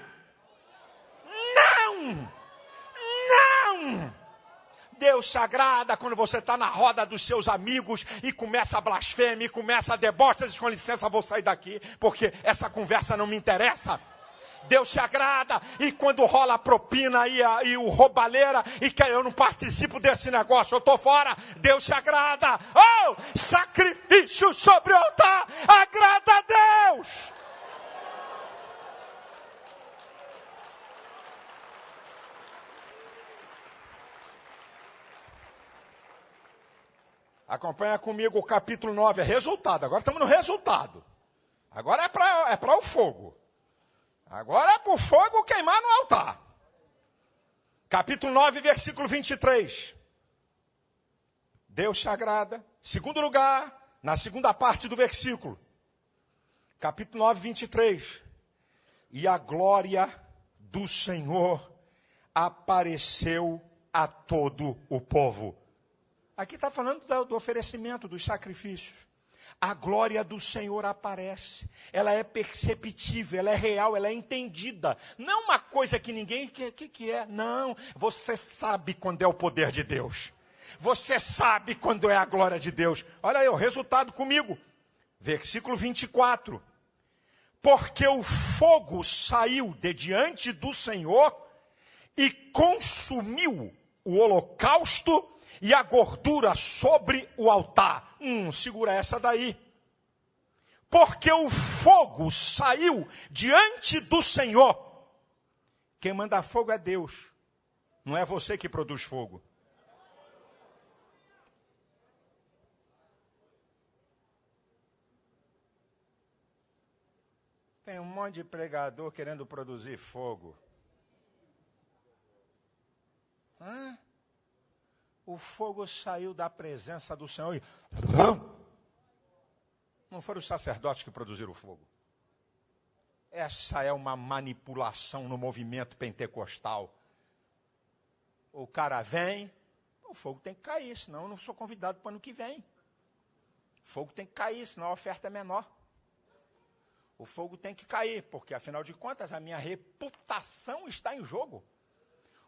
Não! Não! Deus se agrada quando você está na roda dos seus amigos e começa a blasfêmia, e começa a deboche. Com licença, vou sair daqui, porque essa conversa não me interessa. Deus se agrada, e quando rola a propina e o roubalheira, e que eu não participo desse negócio, eu estou fora, Deus se agrada. Oh, sacrifício sobre o altar, agrada a Deus. Acompanha comigo o capítulo 9, é resultado. Agora estamos no resultado. Agora é para o fogo. Agora é para o fogo queimar no altar. Capítulo 9, versículo 23. Deus se agrada. Segundo lugar, na segunda parte do versículo. Capítulo 9, 23. E a glória do Senhor apareceu a todo o povo. Aqui está falando do oferecimento, dos sacrifícios. A glória do Senhor aparece. Ela é perceptível, ela é real, ela é entendida. Não uma coisa que ninguém... que é? Não. Você sabe quando é o poder de Deus. Você sabe quando é a glória de Deus. Olha aí, o resultado comigo. Versículo 24. Porque o fogo saiu de diante do Senhor e consumiu o holocausto e a gordura sobre o altar. Segura essa daí. Porque o fogo saiu diante do Senhor. Quem manda fogo é Deus. Não é você que produz fogo. Tem um monte de pregador querendo produzir fogo. O fogo saiu da presença do Senhor e... Não foram os sacerdotes que produziram o fogo. Essa é uma manipulação no movimento pentecostal. O cara vem, o fogo tem que cair, senão eu não sou convidado para o ano que vem. O fogo tem que cair, senão a oferta é menor. O fogo tem que cair, porque afinal de contas a minha reputação está em jogo.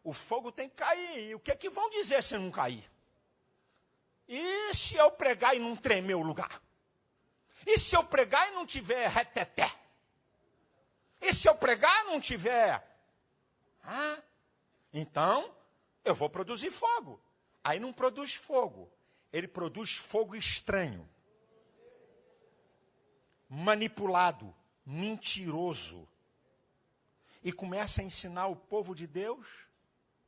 O fogo tem que cair. E o que vão dizer se não cair? E se eu pregar e não tremer o lugar? E se eu pregar e não tiver reteté? E se eu pregar e não tiver? Então, eu vou produzir fogo. Aí não produz fogo. Ele produz fogo estranho. Manipulado. Mentiroso. E começa a ensinar o povo de Deus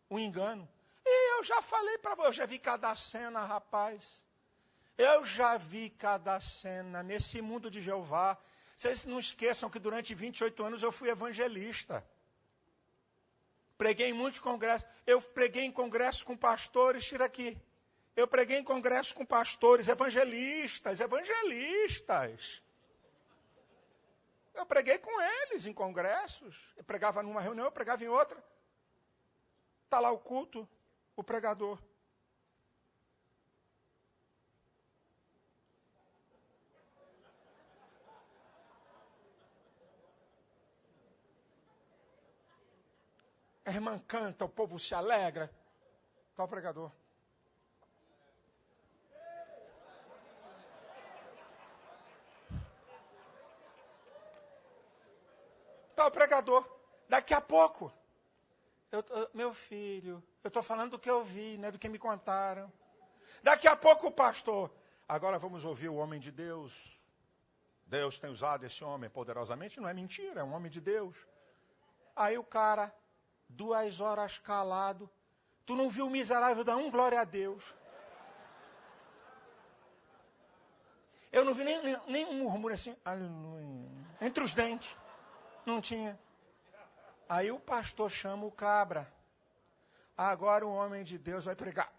o engano. E eu já falei para você, eu já vi cada cena, rapaz. Eu já vi cada cena nesse mundo de Jeová. Vocês não esqueçam que durante 28 anos eu fui evangelista. Preguei em muitos congressos. Eu preguei em congressos com pastores, tira aqui. Eu preguei em congressos com pastores, evangelistas. Eu preguei com eles em congressos. Eu pregava numa reunião, eu pregava em outra. Está lá o culto, o pregador. A irmã canta, o povo se alegra. Está o pregador. Está o pregador. Daqui a pouco. Meu filho, eu estou falando do que eu vi, não é do que me contaram. Daqui a pouco o pastor. Agora vamos ouvir o homem de Deus. Deus tem usado esse homem poderosamente. Não é mentira, é um homem de Deus. Aí o cara, 2 horas calado. Tu não viu o miserável dar glória a Deus? Eu não vi nem um murmúrio assim, aleluia, entre os dentes. Não tinha. Aí o pastor chama o cabra. Agora o homem de Deus vai pregar.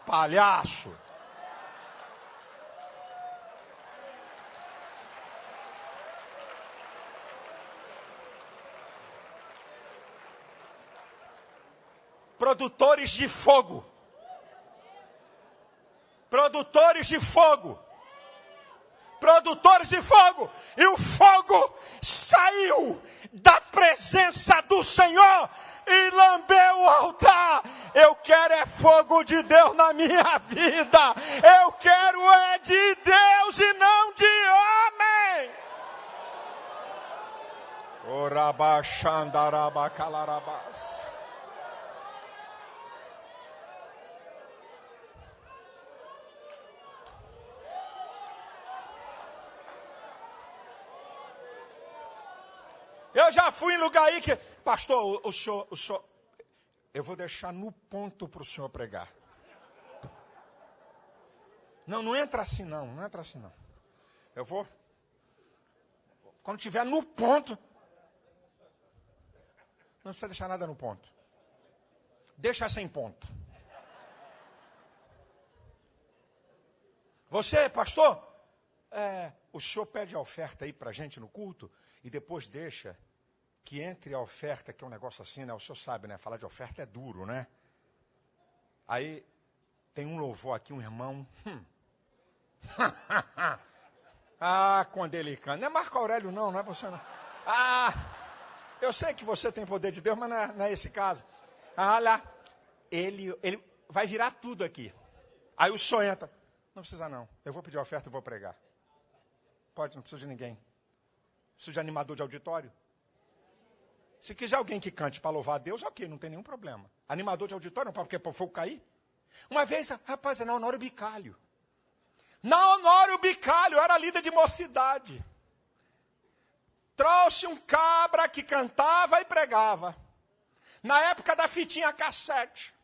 Palhaço. Produtores de fogo. Produtores de fogo. Produtores de fogo. E o fogo saiu da presença do Senhor e lambeu o altar. Eu quero é fogo de Deus na minha vida. Eu quero é de Deus e não de homem. Orabaxandarabacalarabass. Eu já fui em lugar aí que... Pastor, o senhor... Eu vou deixar no ponto para o senhor pregar. Não entra assim não. Não entra assim não. Eu vou... Quando tiver no ponto... Não precisa deixar nada no ponto. Deixa sem ponto. Você, pastor... o senhor pede a oferta aí para a gente no culto... E depois deixa que entre a oferta, que é um negócio assim, né? O senhor sabe, né? Falar de oferta é duro, né? Aí tem um louvor aqui, um irmão. Quando ele canta. Não é Marco Aurélio, não é você não. Eu sei que você tem poder de Deus, mas não é esse caso. Lá, ele vai virar tudo aqui. Aí o senhor entra. Não precisa não. Eu vou pedir a oferta e vou pregar. Pode, não precisa de ninguém. Preciso de animador de auditório. Se quiser alguém que cante para louvar a Deus, ok, não tem nenhum problema. Animador de auditório, não, porque para o fogo cair. Uma vez, rapaz, na Honório Bicalho. Na Honório Bicalho, era líder de mocidade. Trouxe um cabra que cantava e pregava. Na época da fitinha cassete.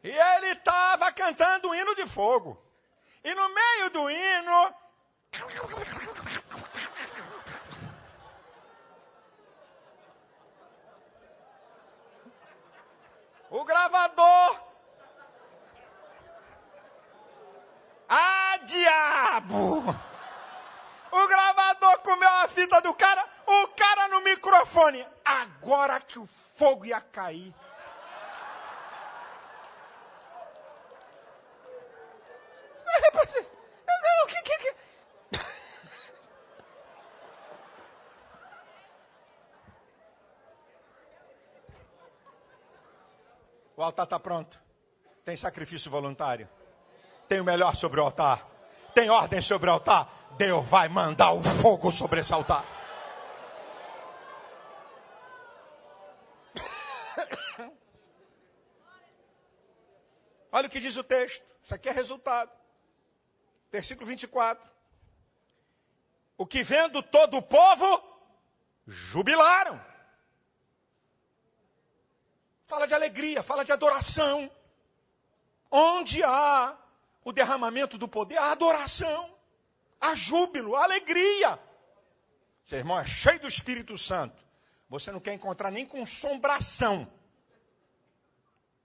E ele estava cantando um hino de fogo. E no meio do hino... O gravador. Diabo! O gravador comeu a fita do cara, o cara no microfone. Agora que o fogo ia cair. O que? O altar está pronto. Tem sacrifício voluntário. Tem o melhor sobre o altar. Tem ordem sobre o altar. Deus vai mandar o fogo sobre esse altar. Olha o que diz o texto. Isso aqui é resultado. Versículo 24. O que vendo todo o povo, jubilaram. Fala de alegria, fala de adoração. Onde há o derramamento do poder, há adoração, há júbilo, há alegria. Seu irmão é cheio do Espírito Santo. Você não quer encontrar nem com assombração.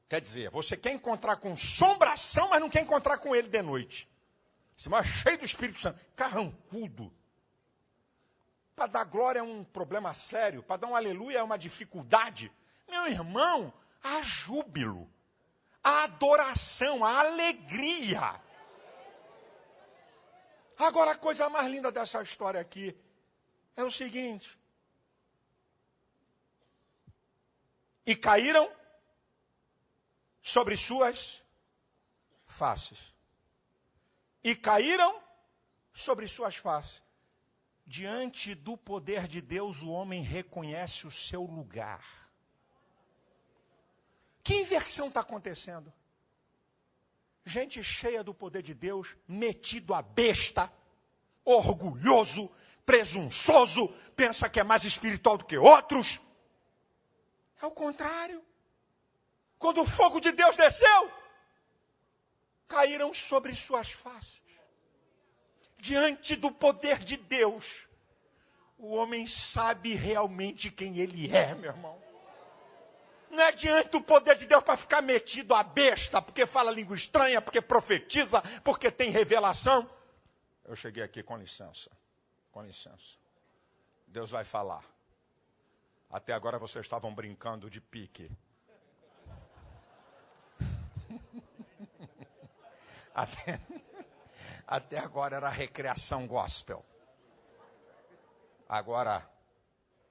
Quer dizer, você quer encontrar com assombração, mas não quer encontrar com ele de noite. Esse irmão é cheio do Espírito Santo, carrancudo. Para dar glória é um problema sério, para dar um aleluia é uma dificuldade. Meu irmão, há júbilo, há adoração, há alegria. Agora, a coisa mais linda dessa história aqui é o seguinte. E caíram sobre suas faces. E caíram sobre suas faces. Diante do poder de Deus, o homem reconhece o seu lugar. Que inversão está acontecendo? Gente cheia do poder de Deus, metido a besta, orgulhoso, presunçoso, pensa que é mais espiritual do que outros. É o contrário. Quando o fogo de Deus desceu, caíram sobre suas faces. Diante do poder de Deus, o homem sabe realmente quem ele é, meu irmão. Não é diante do poder de Deus para ficar metido a besta, porque fala língua estranha, porque profetiza, porque tem revelação. Eu cheguei aqui, com licença. Com licença. Deus vai falar. Até agora vocês estavam brincando de pique. Até agora era recreação gospel. Agora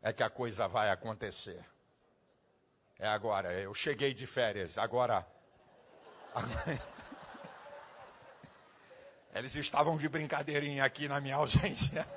é que a coisa vai acontecer. É agora, eu cheguei de férias, agora... Eles estavam de brincadeirinha aqui na minha ausência.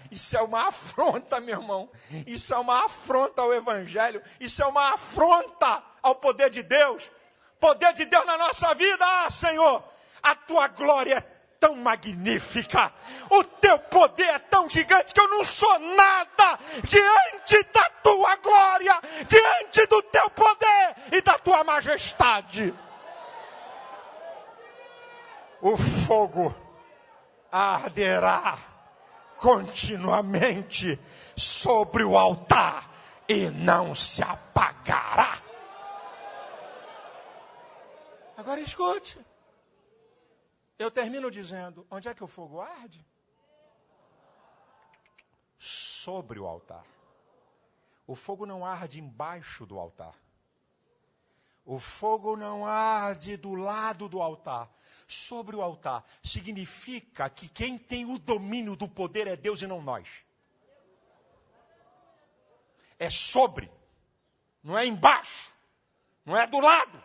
Isso é uma afronta, meu irmão. Isso é uma afronta ao Evangelho. Isso é uma afronta ao poder de Deus. Poder de Deus na nossa vida. Ah, Senhor, a tua glória é tão magnífica. O teu poder é tão gigante que eu não sou nada diante da tua glória, diante do teu poder e da tua majestade. O fogo arderá continuamente sobre o altar e não se apagará. Agora escute. Eu termino dizendo, onde é que o fogo arde? Sobre o altar. O fogo não arde embaixo do altar. O fogo não arde do lado do altar. Sobre o altar. Significa que quem tem o domínio do poder é Deus e não nós. É sobre. Não é embaixo. Não é do lado.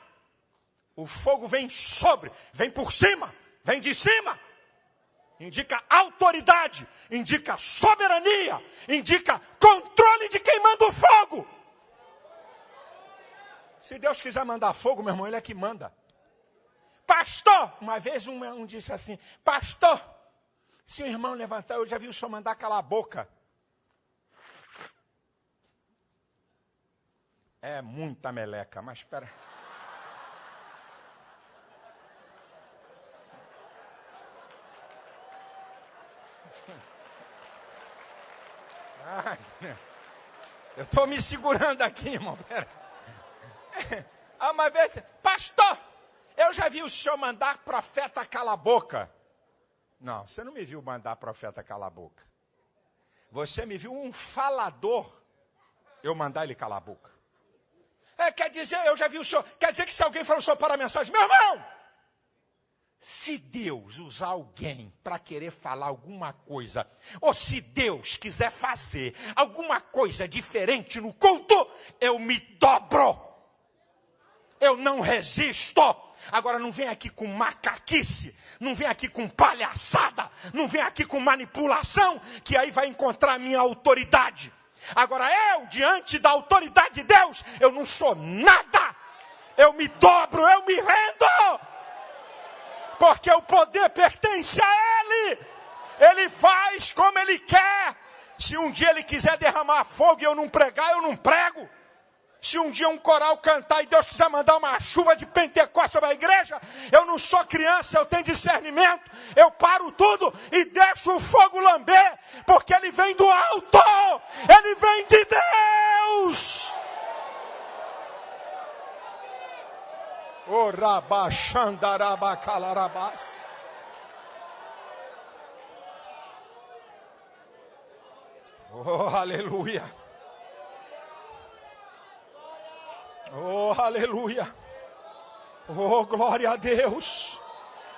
O fogo vem sobre. Vem por cima. Vem de cima, indica autoridade, indica soberania, indica controle de quem manda o fogo. Se Deus quiser mandar fogo, meu irmão, Ele é que manda. Pastor, uma vez um disse assim, pastor, se o irmão levantar, eu já vi o senhor mandar calar a boca. É muita meleca, mas espera. Eu estou me segurando aqui, irmão. Uma vez, pastor, eu já vi o senhor mandar profeta calar a boca. Não, você não me viu mandar profeta calar a boca. Você me viu um falador, eu mandar ele calar a boca. Quer dizer, eu já vi o senhor, quer dizer que se alguém falou só para a mensagem, meu irmão, se Deus usar alguém para querer falar alguma coisa, ou se Deus quiser fazer alguma coisa diferente no culto, eu me dobro. eu não resisto. Agora não vem aqui com macaquice, não vem aqui com palhaçada, não vem aqui com manipulação, que aí vai encontrar a minha autoridade. Agora eu, diante da autoridade de Deus, eu não sou nada. Eu me dobro, eu me rendo. Porque o poder pertence a Ele. Ele faz como Ele quer. Se um dia Ele quiser derramar fogo e eu não pregar, eu não prego. Se um dia um coral cantar e Deus quiser mandar uma chuva de Pentecostes sobre a igreja, eu não sou criança, eu tenho discernimento. Eu paro tudo e deixo o fogo lamber, porque ele vem do alto, ele vem de Deus. O rabachandarabacalarabass. Oh, aleluia. Oh, aleluia. Oh, glória a Deus.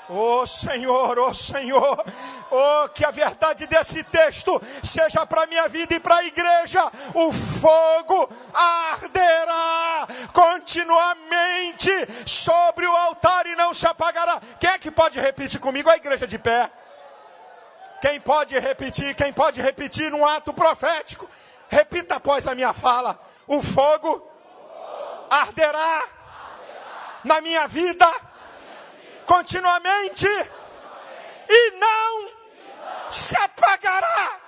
Oh, Senhor, oh, Senhor. Oh, que a verdade desse texto seja para a minha vida e para a igreja. O fogo arderá continuamente sobre o altar e não se apagará. Quem é que pode repetir comigo? A igreja de pé. Quem pode repetir? Quem pode repetir num ato profético? Repita após a minha fala. O fogo arderá na minha vida continuamente e não se apagará.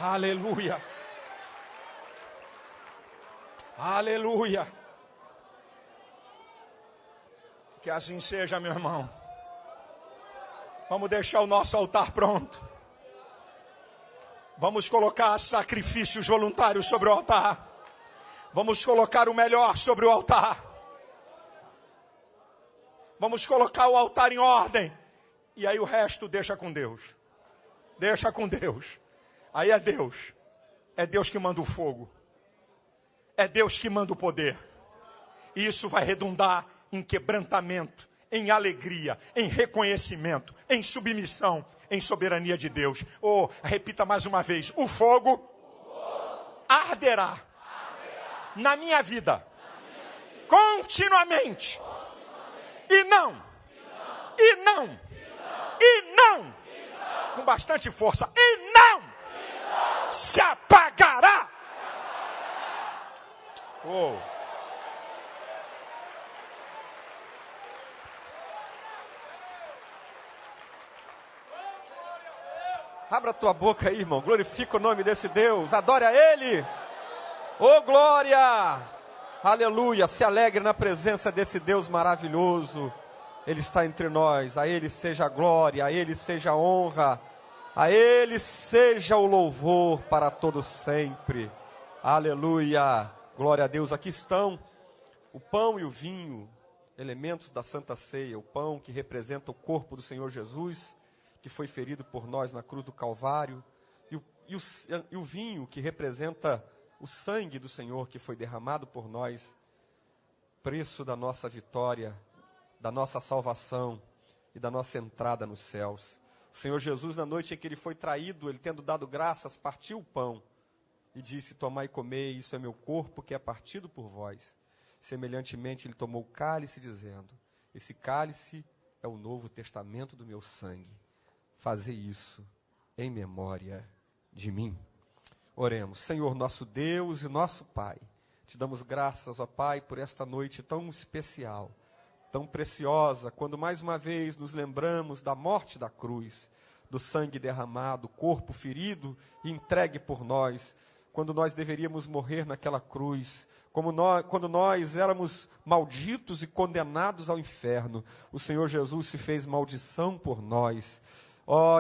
Aleluia. Aleluia. Que assim seja, meu irmão. Vamos deixar o nosso altar pronto. Vamos colocar sacrifícios voluntários sobre o altar. Vamos colocar o melhor sobre o altar. Vamos colocar o altar em ordem. E aí o resto deixa com Deus. Deixa com Deus. Aí é Deus. É Deus que manda o fogo. É Deus que manda o poder. E isso vai redundar em quebrantamento, em alegria, em reconhecimento, em submissão, em soberania de Deus. Oh, repita mais uma vez. O fogo arderá na minha vida continuamente. E não. Com bastante força. E não se apagará. Oh. Abra a tua boca aí, irmão. Glorifica o nome desse Deus. Adore a Ele. Oh, glória. Aleluia. Se alegre na presença desse Deus maravilhoso. Ele está entre nós. A Ele seja a glória. A Ele seja a honra. A Ele seja o louvor para todos sempre. Aleluia. Glória a Deus. Aqui estão o pão e o vinho, elementos da Santa Ceia. O pão que representa o corpo do Senhor Jesus, que foi ferido por nós na cruz do Calvário, e o vinho que representa o sangue do Senhor que foi derramado por nós, preço da nossa vitória, da nossa salvação e da nossa entrada nos céus. O Senhor Jesus, na noite em que Ele foi traído, Ele tendo dado graças, partiu o pão e disse: tomai e comei, isso é meu corpo que é partido por vós. Semelhantemente, Ele tomou o cálice, dizendo: esse cálice é o novo testamento do meu sangue. Fazer isso em memória de mim. Oremos. Senhor, nosso Deus e nosso Pai, te damos graças, ó Pai, por esta noite tão especial, tão preciosa, quando mais uma vez nos lembramos da morte da cruz, do sangue derramado, corpo ferido e entregue por nós, quando nós deveríamos morrer naquela cruz, quando nós éramos malditos e condenados ao inferno, o Senhor Jesus se fez maldição por nós.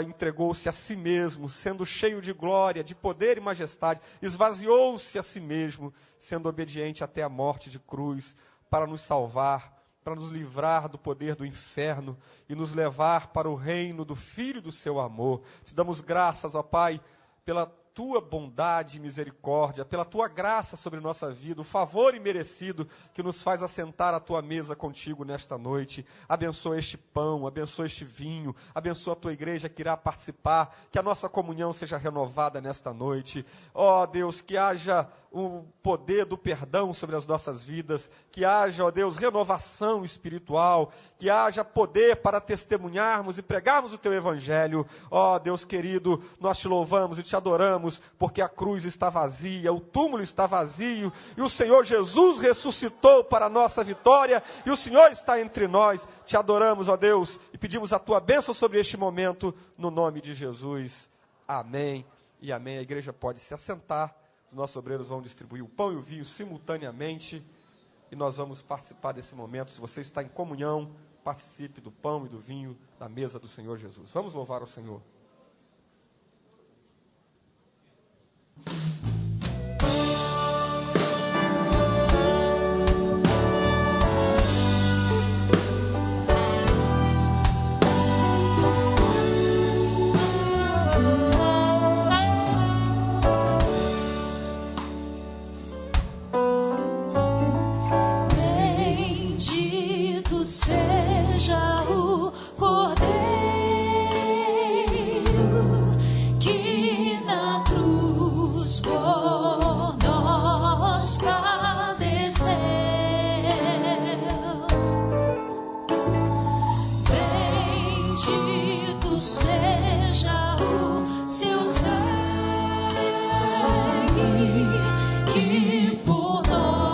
Entregou-se a si mesmo, sendo cheio de glória, de poder e majestade, esvaziou-se a si mesmo, sendo obediente até a morte de cruz, para nos salvar, para nos livrar do poder do inferno e nos levar para o reino do Filho do seu amor. Te damos graças, ó Pai, pela tua bondade e misericórdia, pela tua graça sobre nossa vida, o favor imerecido que nos faz assentar à tua mesa contigo nesta noite. Abençoa este pão, abençoa este vinho, abençoa a tua igreja que irá participar, que a nossa comunhão seja renovada nesta noite. Ó Deus, que haja o poder do perdão sobre as nossas vidas, que haja, ó Deus, renovação espiritual, que haja poder para testemunharmos e pregarmos o teu evangelho. Ó Deus querido, nós te louvamos e te adoramos, porque a cruz está vazia, o túmulo está vazio, e o Senhor Jesus ressuscitou para a nossa vitória, e o Senhor está entre nós. Te adoramos, ó Deus, e pedimos a tua bênção sobre este momento, no nome de Jesus. Amém e amém. A igreja pode se assentar. Os nossos obreiros vão distribuir o pão e o vinho simultaneamente e nós vamos participar desse momento. Se você está em comunhão, participe do pão e do vinho da mesa do Senhor Jesus. Vamos louvar ao Senhor. Seja o Cordeiro que na cruz por nós padeceu. Bendito seja o seu sangue que por nós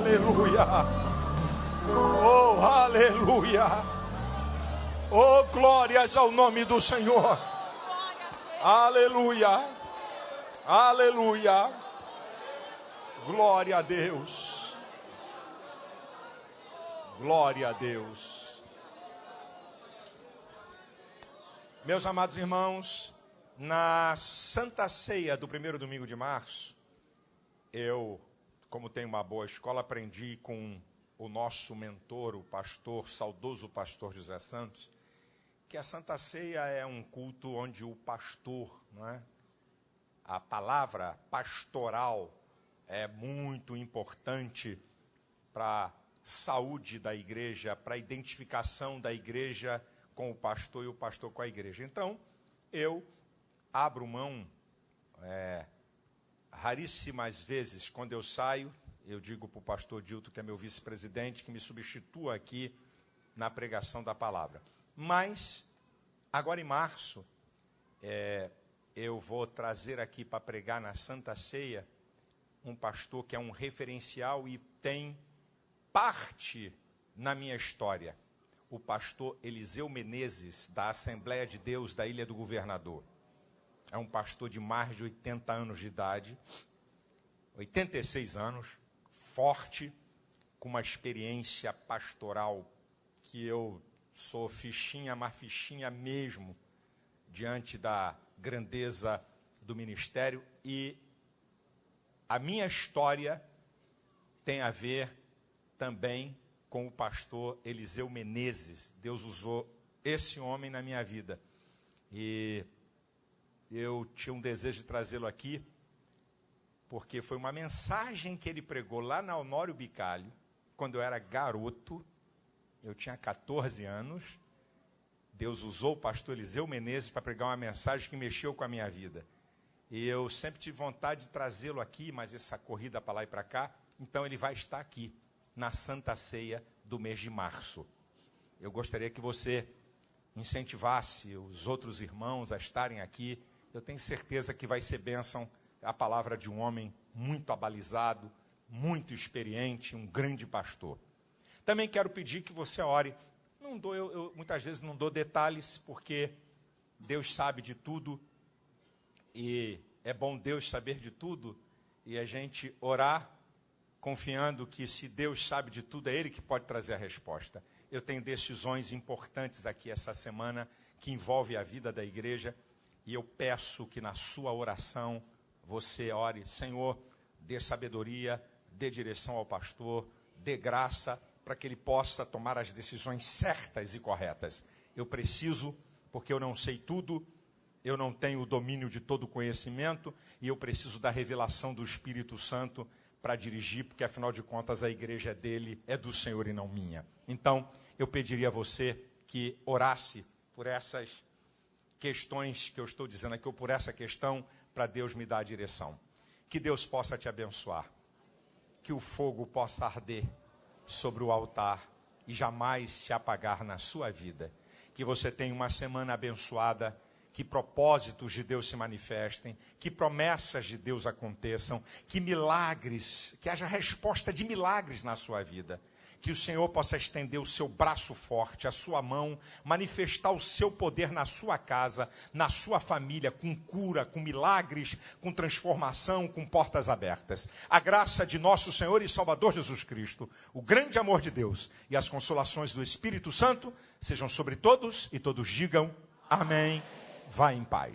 aleluia. Oh, aleluia. Oh, glórias ao nome do Senhor. Aleluia. Aleluia. Glória a Deus. Glória a Deus. Meus amados irmãos, na Santa Ceia do primeiro domingo de março, eu, como tenho uma boa escola, aprendi com o nosso mentor, o pastor, saudoso pastor José Santos, que a Santa Ceia é um culto onde o pastor, não é? A palavra pastoral é muito importante para a saúde da igreja, para a identificação da igreja com o pastor e o pastor com a igreja. Então, eu abro mão, raríssimas vezes, quando eu saio, eu digo para o pastor Dilton, que é meu vice-presidente, que me substitua aqui na pregação da palavra. Mas, agora em março, eu vou trazer aqui para pregar na Santa Ceia um pastor que é um referencial e tem parte na minha história. O pastor Eliseu Menezes, da Assembleia de Deus da Ilha do Governador. É um pastor de mais de 80 anos de idade, 86 anos, forte, com uma experiência pastoral que eu sou fichinha, mas fichinha mesmo, diante da grandeza do ministério. E a minha história tem a ver também com o pastor Eliseu Menezes. Deus usou esse homem na minha vida. E eu tinha um desejo de trazê-lo aqui, porque foi uma mensagem que ele pregou lá na Honório Bicalho, quando eu era garoto, eu tinha 14 anos. Deus usou o pastor Eliseu Menezes para pregar uma mensagem que mexeu com a minha vida. E eu sempre tive vontade de trazê-lo aqui, mas essa corrida para lá e para cá, então ele vai estar aqui, na Santa Ceia do mês de março. Eu gostaria que você incentivasse os outros irmãos a estarem aqui. Eu tenho certeza que vai ser bênção a palavra de um homem muito abalizado, muito experiente, um grande pastor. Também quero pedir que você ore. Eu muitas vezes não dou detalhes, porque Deus sabe de tudo, e é bom Deus saber de tudo, e a gente orar confiando que se Deus sabe de tudo, é Ele que pode trazer a resposta. Eu tenho decisões importantes aqui essa semana, que envolvem a vida da igreja, e eu peço que na sua oração você ore: Senhor, dê sabedoria, dê direção ao pastor, dê graça, para que ele possa tomar as decisões certas e corretas. Eu preciso, porque eu não sei tudo, eu não tenho o domínio de todo o conhecimento, e eu preciso da revelação do Espírito Santo para dirigir, porque afinal de contas a igreja dele, é do Senhor e não minha. Então, eu pediria a você que orasse por essas questões que eu estou dizendo aqui, ou por essa questão, para Deus me dar a direção. Que Deus possa te abençoar, que o fogo possa arder sobre o altar e jamais se apagar na sua vida. Que você tenha uma semana abençoada, que propósitos de Deus se manifestem, que promessas de Deus aconteçam, que milagres, que haja resposta de milagres na sua vida. Que o Senhor possa estender o seu braço forte, a sua mão, manifestar o seu poder na sua casa, na sua família, com cura, com milagres, com transformação, com portas abertas. A graça de nosso Senhor e Salvador Jesus Cristo, o grande amor de Deus e as consolações do Espírito Santo sejam sobre todos, e todos digam amém. Vá em paz.